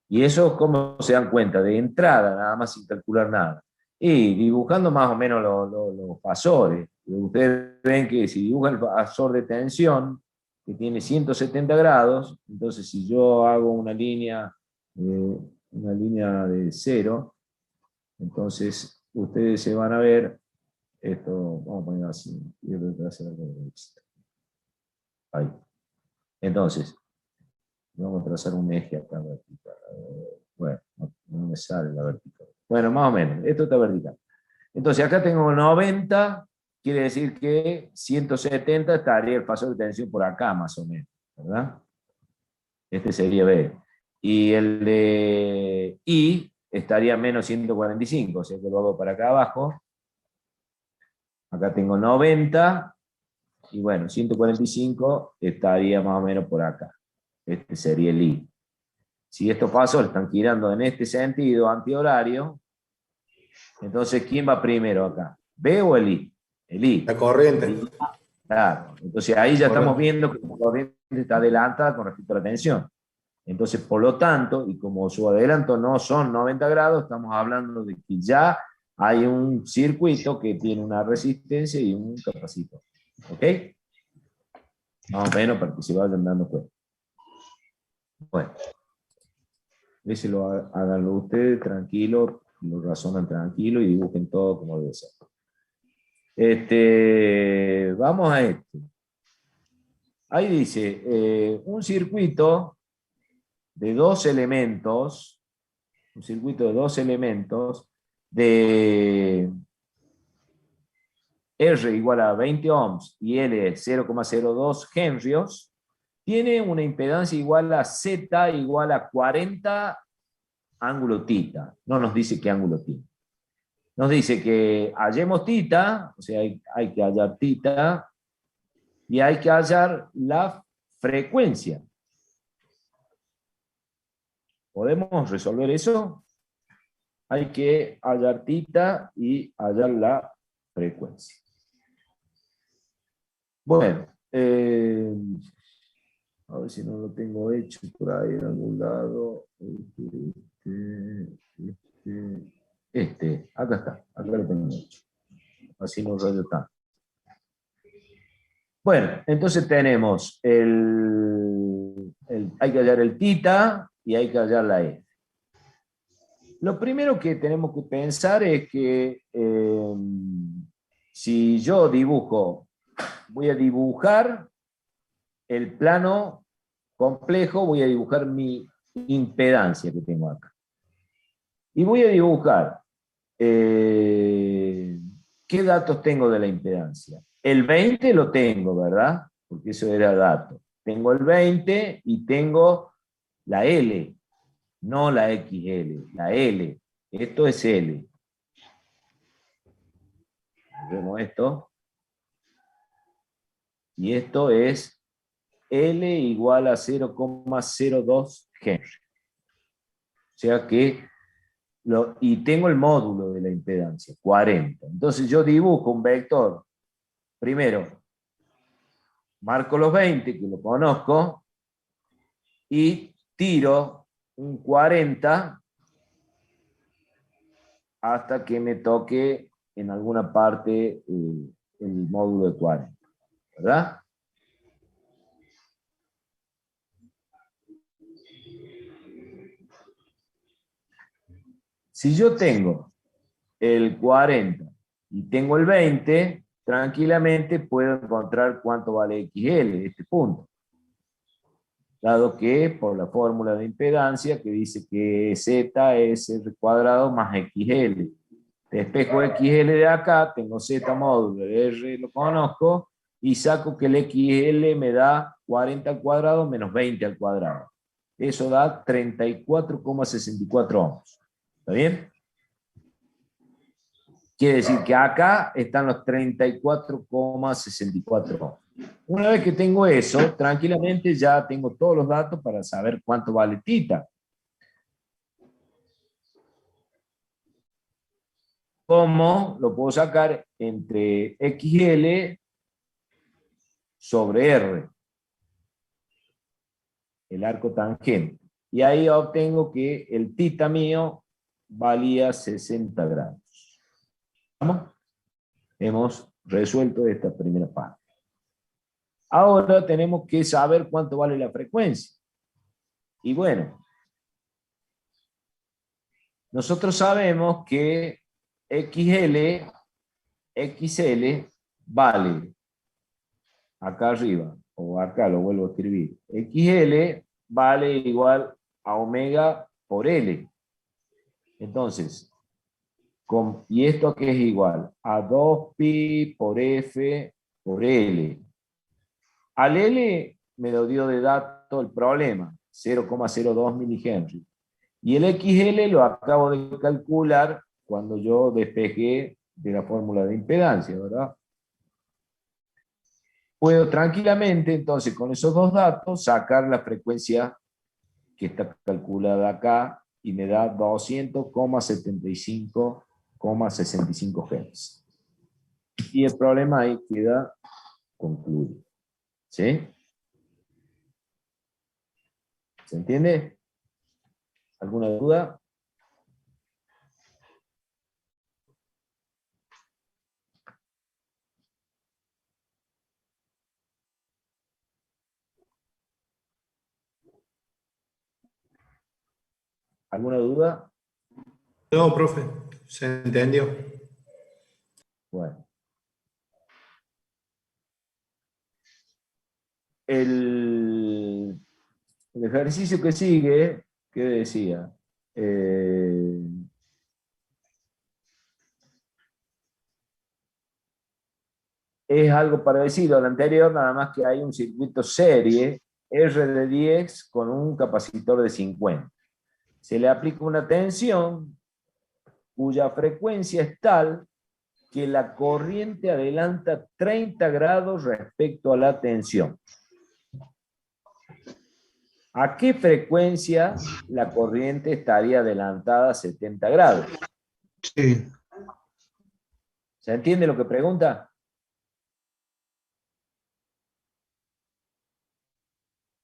Y eso, ¿cómo se dan cuenta? De entrada, nada más sin calcular nada. Y dibujando más o menos los fasores. Ustedes ven que si dibujan el fasor de tensión, que tiene 170 grados, entonces si yo hago una línea de 0, entonces ustedes se van a ver, esto, vamos a poner así, ahí. Entonces, vamos a trazar un eje acá vertical. Bueno, no me sale la vertical. Bueno, más o menos, esto está vertical. Entonces acá tengo 90, quiere decir que 170 estaría el fasor de tensión por acá, más o menos, ¿verdad? Este sería B. Y el de I estaría menos 145, o sea que lo hago para acá abajo. Acá tengo 90, y bueno, 145 estaría más o menos por acá. Este sería el I. Si estos fasores están girando en este sentido antihorario, entonces, ¿quién va primero acá? ¿B o el I? El I. La corriente. Claro. Entonces ahí ya estamos viendo que la corriente está adelantada con respecto a la tensión. Entonces, por lo tanto, y como su adelanto no son 90 grados, estamos hablando de que ya hay un circuito que tiene una resistencia y un capacitor. ¿Ok? Más o menos para que se vayan dando cuenta. Bueno. Háganlo ustedes tranquilo, lo razonan tranquilo y dibujen todo como debe ser. Vamos a esto. Ahí dice, un circuito de dos elementos, de R igual a 20 ohms y L 0,02 henrios, tiene una impedancia igual a Z igual a 40 ángulo tita. No nos dice qué ángulo tiene. Nos dice que hallemos tita, o sea, hay que hallar tita, y hay que hallar la frecuencia. ¿Podemos resolver eso? Hay que hallar tita y hallar la frecuencia. Bueno, a ver si no lo tengo hecho por ahí en algún lado. Acá lo tengo hecho. Así no rayo tanto. Bueno, entonces tenemos hay que hallar el tita y hay que hallar la F. Lo primero que tenemos que pensar es que si yo voy a dibujar el plano complejo, voy a dibujar mi impedancia que tengo acá. Y voy a dibujar ¿qué datos tengo de la impedancia? El 20 lo tengo, ¿verdad? Porque eso era dato. Tengo el 20 y tengo la L, no la XL, la L. Esto es L. Vemos esto. Y esto es L igual a 0,02 Henry. O sea que, y tengo el módulo de la impedancia, 40. Entonces yo dibujo un vector. Primero, marco los 20, que lo conozco, y tiro un 40 hasta que me toque en alguna parte el módulo de 40. ¿Verdad? Si yo tengo el 40 y tengo el 20, tranquilamente puedo encontrar cuánto vale XL, este punto. Dado que por la fórmula de impedancia que dice que Z es R cuadrado más XL. Despejo XL de acá, tengo Z módulo, R lo conozco, y saco que el XL me da 40 al cuadrado menos 20 al cuadrado. Eso da 34,64 ohms. ¿Está bien? Quiere decir que acá están los 34,64 ohms. Una vez que tengo eso, tranquilamente ya tengo todos los datos para saber cuánto vale tita. ¿Cómo lo puedo sacar entre XL sobre R? El arco tangente. Y ahí obtengo que el tita mío valía 60 grados. ¿Vamos? Hemos resuelto esta primera parte. Ahora tenemos que saber cuánto vale la frecuencia. Y bueno, nosotros sabemos que XL vale, acá arriba, o acá lo vuelvo a escribir, XL vale igual a omega por L. Entonces, ¿y esto qué es igual? A 2pi por F por L. Al L me lo dio de dato el problema, 0,02 milihenry. Y el XL lo acabo de calcular cuando yo despejé de la fórmula de impedancia, ¿verdad? Puedo tranquilamente, entonces, con esos dos datos, sacar la frecuencia que está calculada acá y me da 200,75,65 Hz. Y el problema ahí queda concluido. ¿Sí? ¿Se entiende? ¿Alguna duda? ¿Alguna duda? No, profe, se entendió. Bueno. El ejercicio que sigue, ¿qué decía? Es algo parecido al anterior, nada más que hay un circuito serie R de 10 con un capacitor de 50. Se le aplica una tensión cuya frecuencia es tal que la corriente adelanta 30 grados respecto a la tensión. ¿A qué frecuencia la corriente estaría adelantada a 70 grados? Sí. ¿Se entiende lo que pregunta?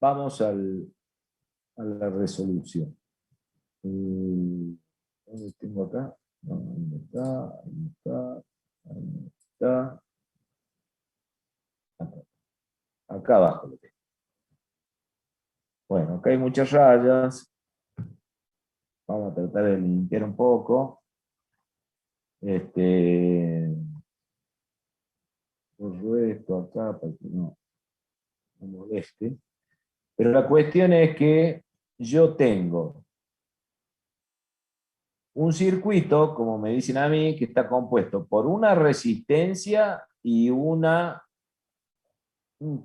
Vamos a la resolución. ¿Dónde tengo acá? No, ¿dónde está? ¿Dónde está? ¿Dónde está? Acá abajo lo tengo. Bueno, acá hay muchas rayas. Vamos a tratar de limpiar un poco. Borro esto acá para que no moleste. Pero la cuestión es que yo tengo un circuito, como me dicen a mí, que está compuesto por una resistencia y un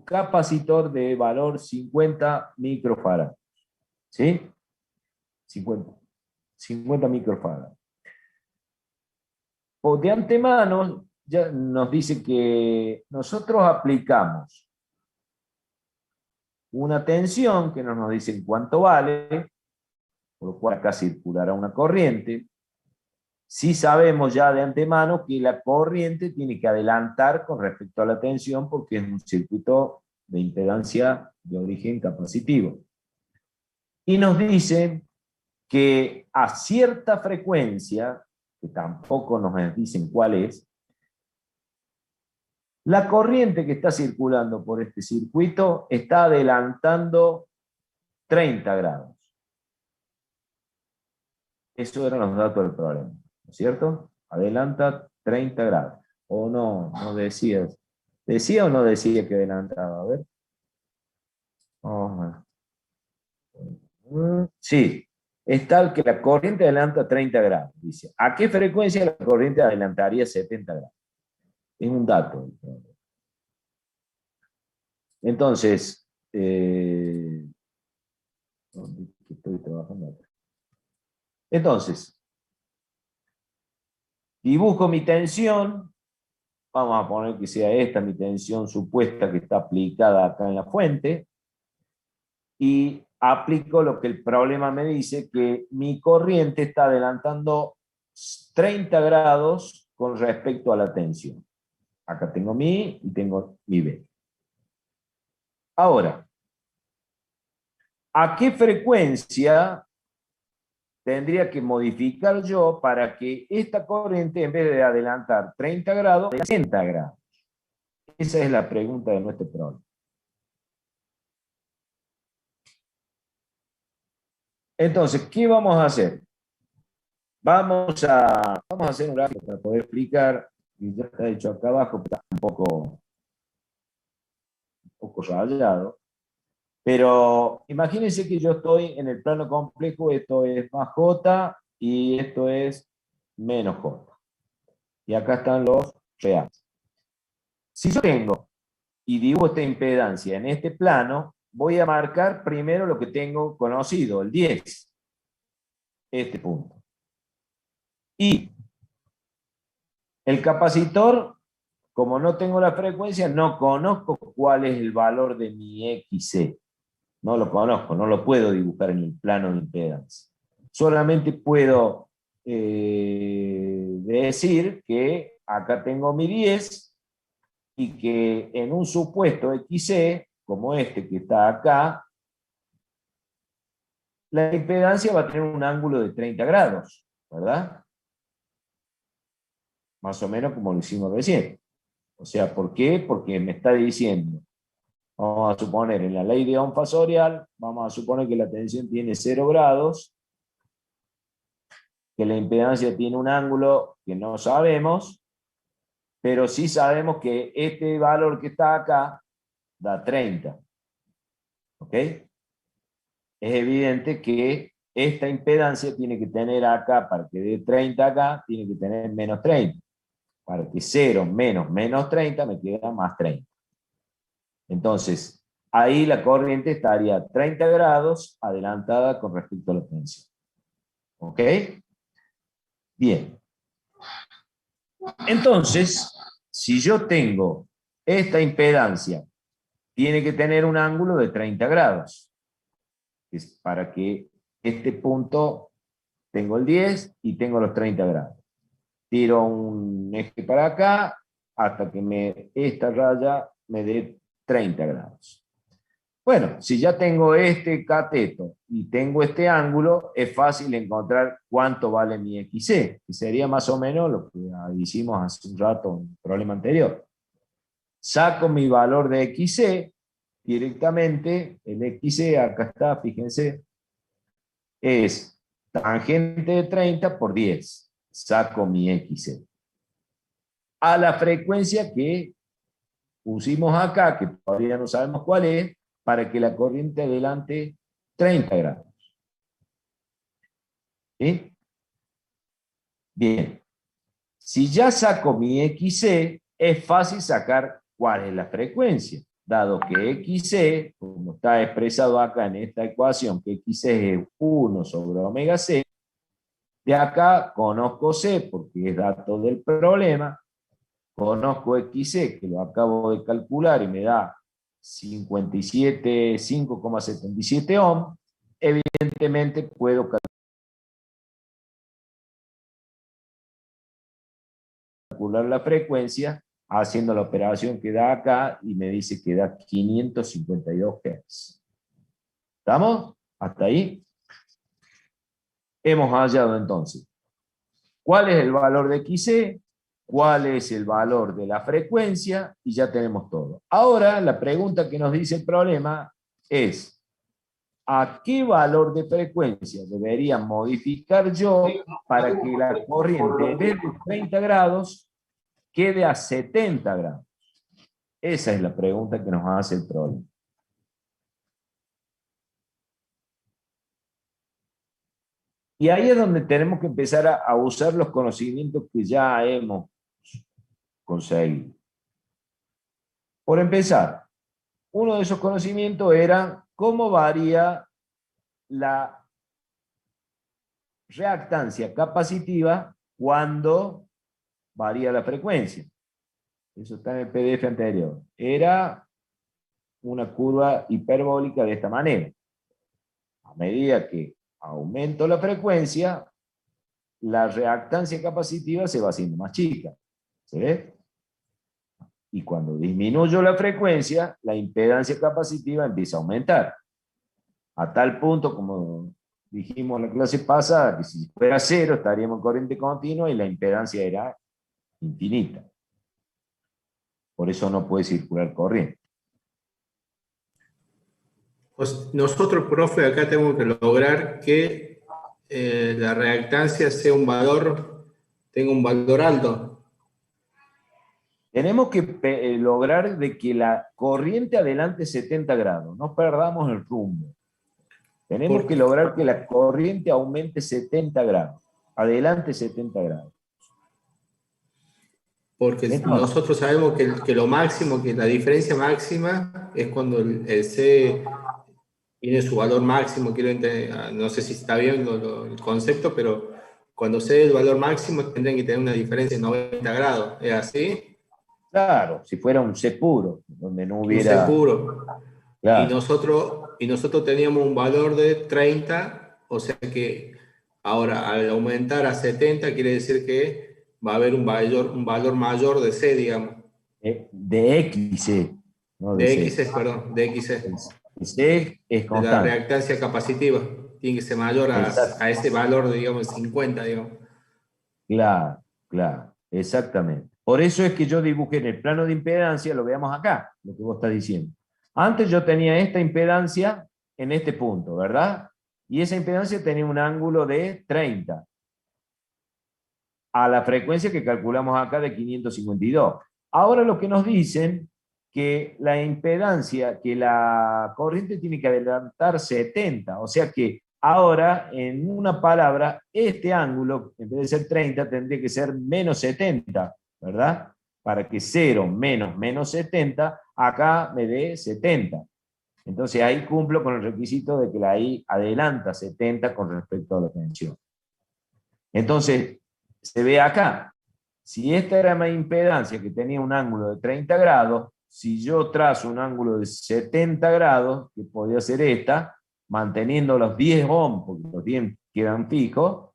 capacitor de valor 50 microfarads. ¿Sí? 50 microfarads. De antemano ya nos dice que nosotros aplicamos una tensión que no nos dicen cuánto vale, por lo cual acá circulará una corriente. Sí sabemos ya de antemano que la corriente tiene que adelantar con respecto a la tensión porque es un circuito de impedancia de origen capacitivo. Y nos dice que a cierta frecuencia, que tampoco nos dicen cuál es, la corriente que está circulando por este circuito está adelantando 30 grados. Esos eran los datos del problema, ¿no es cierto? Adelanta 30 grados. O no, no decías. ¿Decía o no decía que adelantaba? A ver. Sí, es tal que la corriente adelanta 30 grados. Dice, ¿a qué frecuencia la corriente adelantaría 70 grados? Es un dato. Entonces, ¿dónde estoy trabajando acá? Entonces, dibujo mi tensión. Vamos a poner que sea esta mi tensión supuesta que está aplicada acá en la fuente. Y aplico lo que el problema me dice, que mi corriente está adelantando 30 grados con respecto a la tensión. Acá tengo mi I y tengo mi B. Ahora, ¿a qué frecuencia tendría que modificar yo para que esta corriente, en vez de adelantar 30 grados, 60 grados? Esa es la pregunta de nuestro problema. Entonces, ¿qué vamos a hacer? Vamos a hacer un gráfico para poder explicar, y ya está hecho acá abajo, pero está un poco rayado. Pero imagínense que yo estoy en el plano complejo, esto es más J y esto es menos J. Y acá están los reales. Si yo tengo y dibujo esta impedancia en este plano, voy a marcar primero lo que tengo conocido, el 10. Este punto. Y el capacitor, como no tengo la frecuencia, no conozco cuál es el valor de mi XC. No lo conozco, no lo puedo dibujar en el plano de impedancia. Solamente puedo decir que acá tengo mi 10 y que en un supuesto XC, como este que está acá, la impedancia va a tener un ángulo de 30 grados, ¿verdad? Más o menos como lo hicimos recién. O sea, ¿por qué? Porque me está diciendo, vamos a suponer en la ley de Ohm fasorial, vamos a suponer que la tensión tiene 0 grados, que la impedancia tiene un ángulo que no sabemos, pero sí sabemos que este valor que está acá da 30. ¿Ok? Es evidente que esta impedancia tiene que tener acá, para que dé 30 acá, tiene que tener menos 30. Para que 0 menos 30 me queda más 30. Entonces, ahí la corriente estaría 30 grados adelantada con respecto a la tensión. ¿Ok? Bien. Entonces, si yo tengo esta impedancia, tiene que tener un ángulo de 30 grados. Es para que este punto tengo el 10 y tengo los 30 grados. Tiro un eje para acá hasta que esta raya me dé 30 grados. Bueno, si ya tengo este cateto y tengo este ángulo, es fácil encontrar cuánto vale mi XC, que sería más o menos lo que hicimos hace un rato en el problema anterior. Saco mi valor de XC directamente, el XC, acá está, fíjense, es tangente de 30 por 10. Saco mi XC. A la frecuencia que pusimos acá, que todavía no sabemos cuál es, para que la corriente adelante 30 grados. ¿Sí? Bien. Si ya saco mi XC, es fácil sacar cuál es la frecuencia, dado que XC, como está expresado acá en esta ecuación, que XC es 1 sobre omega C, de acá conozco C porque es dato del problema, conozco XC, que lo acabo de calcular y me da 5,77 ohm, evidentemente puedo calcular la frecuencia haciendo la operación que da acá y me dice que da 552 Hz. ¿Estamos? ¿Hasta ahí? Hemos hallado entonces cuál es el valor de XC, cuál es el valor de la frecuencia, y ya tenemos todo. Ahora, la pregunta que nos dice el problema es, ¿a qué valor de frecuencia debería modificar yo para que la corriente, en vez de 30 grados, quede a 70 grados? Esa es la pregunta que nos hace el problema. Y ahí es donde tenemos que empezar a usar los conocimientos que ya hemos conseguido. Por empezar, uno de esos conocimientos era cómo varía la reactancia capacitiva cuando varía la frecuencia. Eso está en el PDF anterior. Era una curva hiperbólica de esta manera. A medida que aumento la frecuencia, la reactancia capacitiva se va haciendo más chica. ¿Se ve? Y cuando disminuyo la frecuencia, la impedancia capacitiva empieza a aumentar. A tal punto, como dijimos en la clase pasada, que si fuera cero estaríamos en corriente continua y la impedancia era infinita. Por eso no puede circular corriente. Pues nosotros, profe, acá tenemos que lograr que la reactancia tenga un valor alto. Tenemos que lograr de que la corriente adelante 70 grados, no perdamos el rumbo. Tenemos que lograr que la corriente aumente 70 grados, adelante 70 grados. Porque nosotros sabemos que lo máximo, que la diferencia máxima es cuando el C tiene su valor máximo. No sé si está bien el concepto, pero cuando C es el valor máximo tendrían que tener una diferencia de 90 grados. ¿Es así? Claro, si fuera un C puro, donde no hubiera... Un C puro. Claro. Y nosotros teníamos un valor de 30, o sea que ahora al aumentar a 70 quiere decir que va a haber un valor mayor de C, digamos. De XC, no de C. XC, perdón, de XC. C es De constante. la reactancia capacitiva. Tiene que ser mayor a ese valor, digamos, 50, digamos. Claro, claro, exactamente. Por eso es que yo dibujé en el plano de impedancia, lo veamos acá, lo que vos estás diciendo. Antes yo tenía esta impedancia en este punto, ¿verdad? Y esa impedancia tenía un ángulo de 30. A la frecuencia que calculamos acá de 552. Ahora lo que nos dicen que la impedancia, que la corriente tiene que adelantar 70, o sea que ahora, en una palabra, este ángulo, en vez de ser 30, tendría que ser menos 70, ¿verdad? Para que 0 menos 70, acá me dé 70. Entonces ahí cumplo con el requisito de que la I adelanta 70 con respecto a la tensión. Entonces, se ve acá, si esta era mi impedancia que tenía un ángulo de 30 grados, si yo trazo un ángulo de 70 grados, que podría ser esta, manteniendo los 10 ohms, porque los 10 quedan fijos,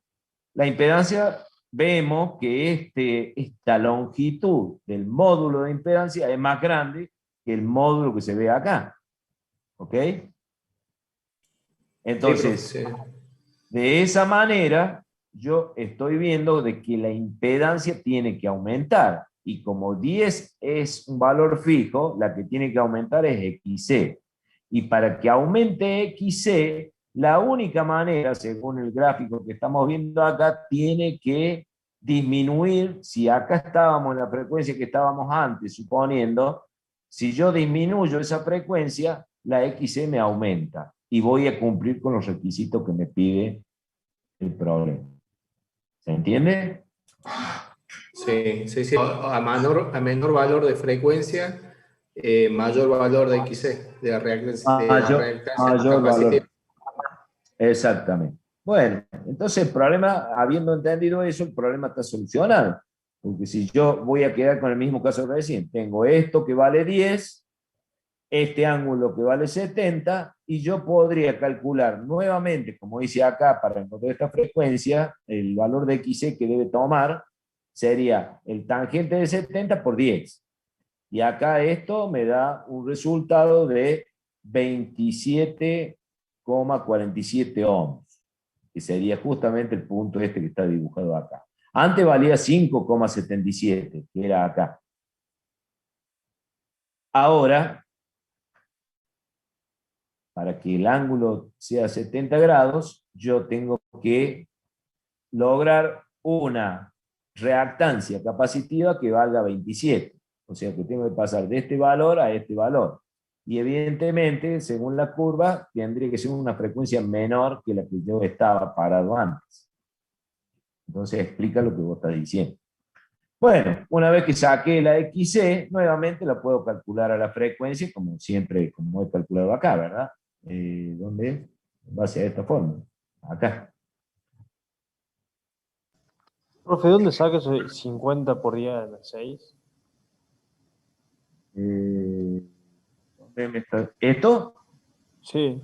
la impedancia, vemos que esta longitud del módulo de impedancia es más grande que el módulo que se ve acá. ¿Ok? Entonces, Sí. de esa manera, yo estoy viendo de que la impedancia tiene que aumentar. Y como 10 es un valor fijo, la que tiene que aumentar es XC. Y para que aumente XC, la única manera, según el gráfico que estamos viendo acá, tiene que disminuir. Si acá estábamos en la frecuencia que estábamos antes, suponiendo, si yo disminuyo esa frecuencia, la XC me aumenta. Y voy a cumplir con los requisitos que me pide el problema. ¿Se entiende? Sí. A menor valor de frecuencia, mayor valor de XC, de la reactancia, Mayor capacitiva. valor. Exactamente. Bueno, entonces el problema, habiendo entendido eso, el problema está solucionado. Porque si yo voy a quedar con el mismo caso recién, tengo esto que vale 10, este ángulo que vale 70, y yo podría calcular nuevamente, como dice acá, para encontrar esta frecuencia, el valor de XC que debe tomar sería el tangente de 70 por 10. Y acá esto me da un resultado de 27,47 ohms, que sería justamente el punto este que está dibujado acá. Antes valía 5,77, que era acá. Ahora, para que el ángulo sea 70 grados, yo tengo que lograr una reactancia capacitiva que valga 27. O sea que tengo que pasar de este valor a este valor. Y evidentemente, según la curva, tendría que ser una frecuencia menor que la que yo estaba parado antes. Entonces explica lo que vos estás diciendo. Bueno, una vez que saqué la XC, nuevamente la puedo calcular a la frecuencia, como siempre, como he calculado acá, ¿verdad? ¿Dónde? En base a esta forma. Acá. Profe, ¿dónde sacas el 50 por día de 6? ¿Dónde me está? ¿Esto? Sí.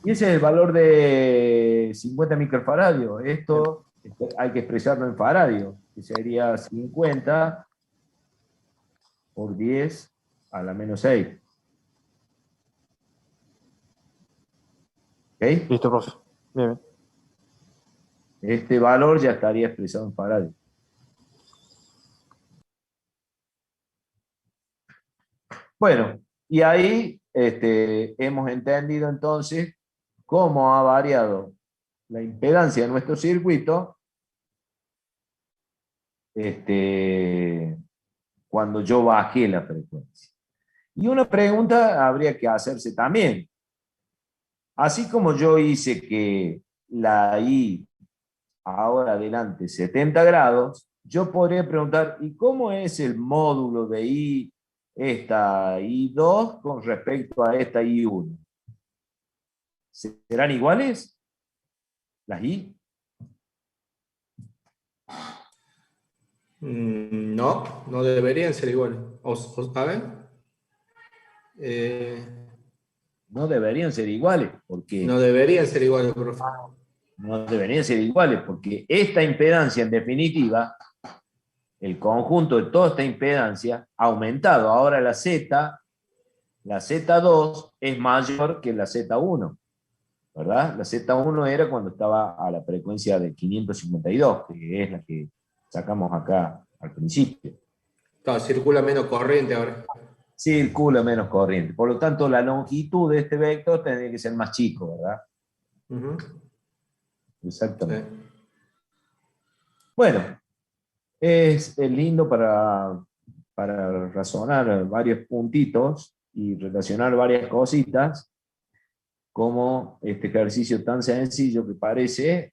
Y ese es el valor de 50 microfaradios. Esto hay que expresarlo en faradios, que sería 50 por 10 a la menos 6. ¿Ok? Listo, profe. Bien, bien. Este valor ya estaría expresado en faradios. Bueno, y ahí hemos entendido entonces cómo ha variado la impedancia de nuestro circuito cuando yo bajé la frecuencia. Y una pregunta habría que hacerse también. Así como yo hice que la I ahora adelante 70 grados, yo podría preguntar, ¿y cómo es el módulo de I, esta I2 con respecto a esta I1? ¿Serán iguales las I? No, no deberían ser iguales. A ver. No deberían ser iguales, porque No deberían ser iguales, profe. no deberían ser iguales, porque esta impedancia, en definitiva, el conjunto de toda esta impedancia ha aumentado. Ahora la Z2 es mayor que la Z1, ¿verdad? La Z1 era cuando estaba a la frecuencia de 552, que es la que sacamos acá al principio. Claro, circula menos corriente ahora. Circula menos corriente. Por lo tanto, la longitud de este vector tendría que ser más chico, ¿verdad? Uh-huh. Exactamente. Sí. Bueno, es lindo para razonar varios puntitos y relacionar varias cositas, como este ejercicio tan sencillo que parece,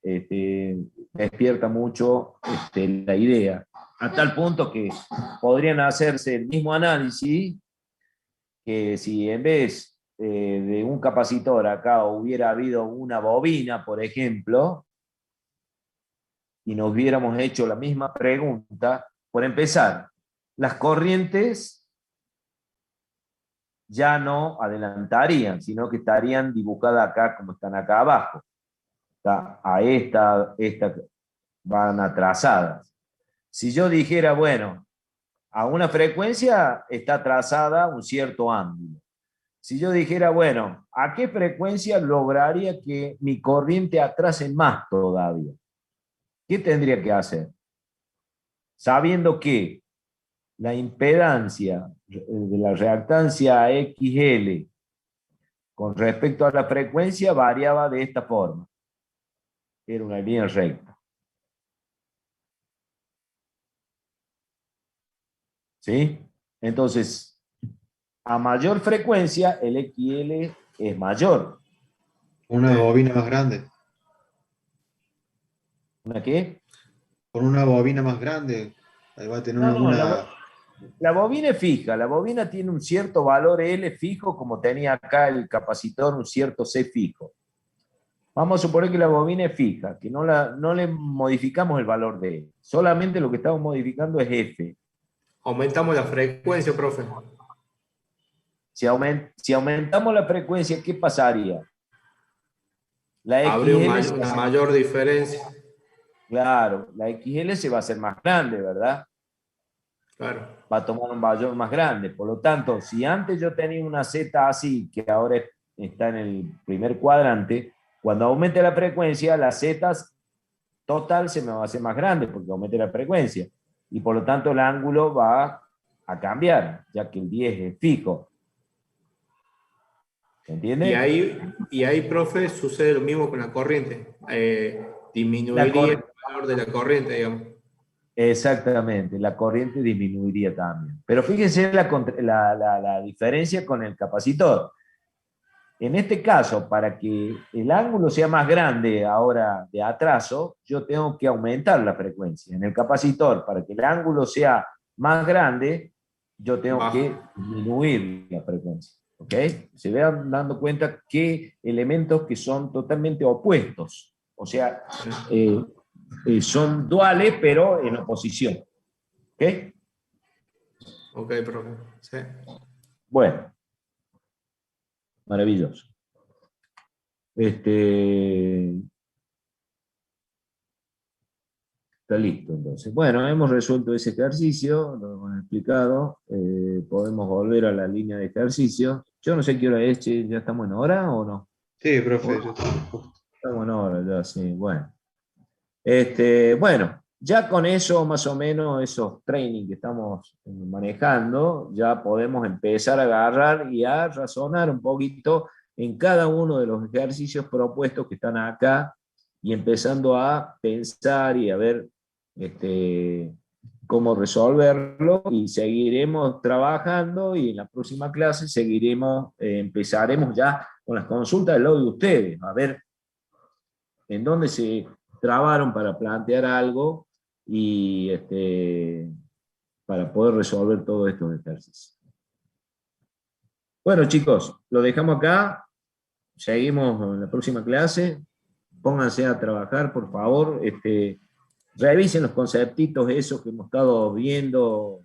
despierta mucho la idea, a tal punto que podrían hacerse el mismo análisis, que si en vez de un capacitor acá hubiera habido una bobina, por ejemplo, y nos hubiéramos hecho la misma pregunta, por empezar, las corrientes ya no adelantarían, sino que estarían dibujadas acá como están acá abajo. A esta van atrasadas. Si yo dijera, bueno, a una frecuencia está trazada un cierto ángulo. Si yo dijera, bueno, ¿a qué frecuencia lograría que mi corriente atrase más todavía? ¿Qué tendría que hacer? Sabiendo que la impedancia de la reactancia XL con respecto a la frecuencia variaba de esta forma. Era una línea recta. ¿Sí? Entonces, a mayor frecuencia, el XL es mayor. Una bobina más grande. ¿Una qué? Con una bobina más grande. Ahí va a tener No, una. la bobina es fija. La bobina tiene un cierto valor L fijo, como tenía acá el capacitor, un cierto C fijo. Vamos a suponer que la bobina es fija, que no le modificamos el valor de E. Solamente lo que estamos modificando es F. Aumentamos la frecuencia, profe. Si aumentamos la frecuencia, ¿qué pasaría? La Habría XL, una mayor diferencia. claro, la XL se va a hacer más grande, ¿verdad? Claro. Va a tomar un valor más grande. Por lo tanto, si antes yo tenía una Z así, que ahora está en el primer cuadrante, cuando aumente la frecuencia, la Z total se me va a hacer más grande porque aumente la frecuencia. Y por lo tanto el ángulo va a cambiar, ya que el 10 es fijo. ¿Se entiende? Y ahí, profe, sucede lo mismo con la corriente. Disminuiría el valor de la corriente, digamos. Exactamente, la corriente disminuiría también. Pero fíjense la diferencia con el capacitor. En este caso, para que el ángulo sea más grande ahora de atraso, yo tengo que aumentar la frecuencia. En el capacitor, para que el ángulo sea más grande, yo tengo que disminuir la frecuencia. ¿Ok? Se vean dando cuenta que elementos que son totalmente opuestos. O sea, son duales, pero en oposición. ¿Ok? Ok, profe. Sí. Bueno, maravilloso. Está listo, entonces. Bueno, hemos resuelto ese ejercicio, lo hemos explicado. Podemos volver a la línea de ejercicio. Yo no sé qué hora es, che, ¿ya estamos en hora o no? Sí, profe, yo también. Estamos en hora, ya, sí, bueno. Bueno, ya con eso, más o menos, esos training que estamos manejando, ya podemos empezar a agarrar y a razonar un poquito en cada uno de los ejercicios propuestos que están acá y empezando a pensar y a ver cómo resolverlo y seguiremos trabajando y en la próxima clase seguiremos, empezaremos ya con las consultas del lado de ustedes, a ver en dónde se trabaron para plantear algo y para poder resolver todos estos ejercicios. Bueno, chicos, lo dejamos acá. Seguimos en la próxima clase. Pónganse a trabajar, por favor. Revisen los conceptitos esos que hemos estado viendo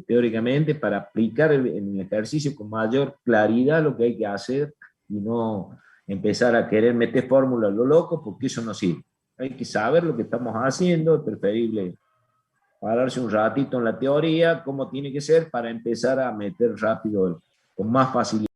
teóricamente para aplicar en el ejercicio con mayor claridad lo que hay que hacer y no empezar a querer meter fórmulas a lo loco, porque eso no sirve. Hay que saber lo que estamos haciendo, es preferible pararse un ratito en la teoría, cómo tiene que ser, para empezar a meter rápido, con más facilidad.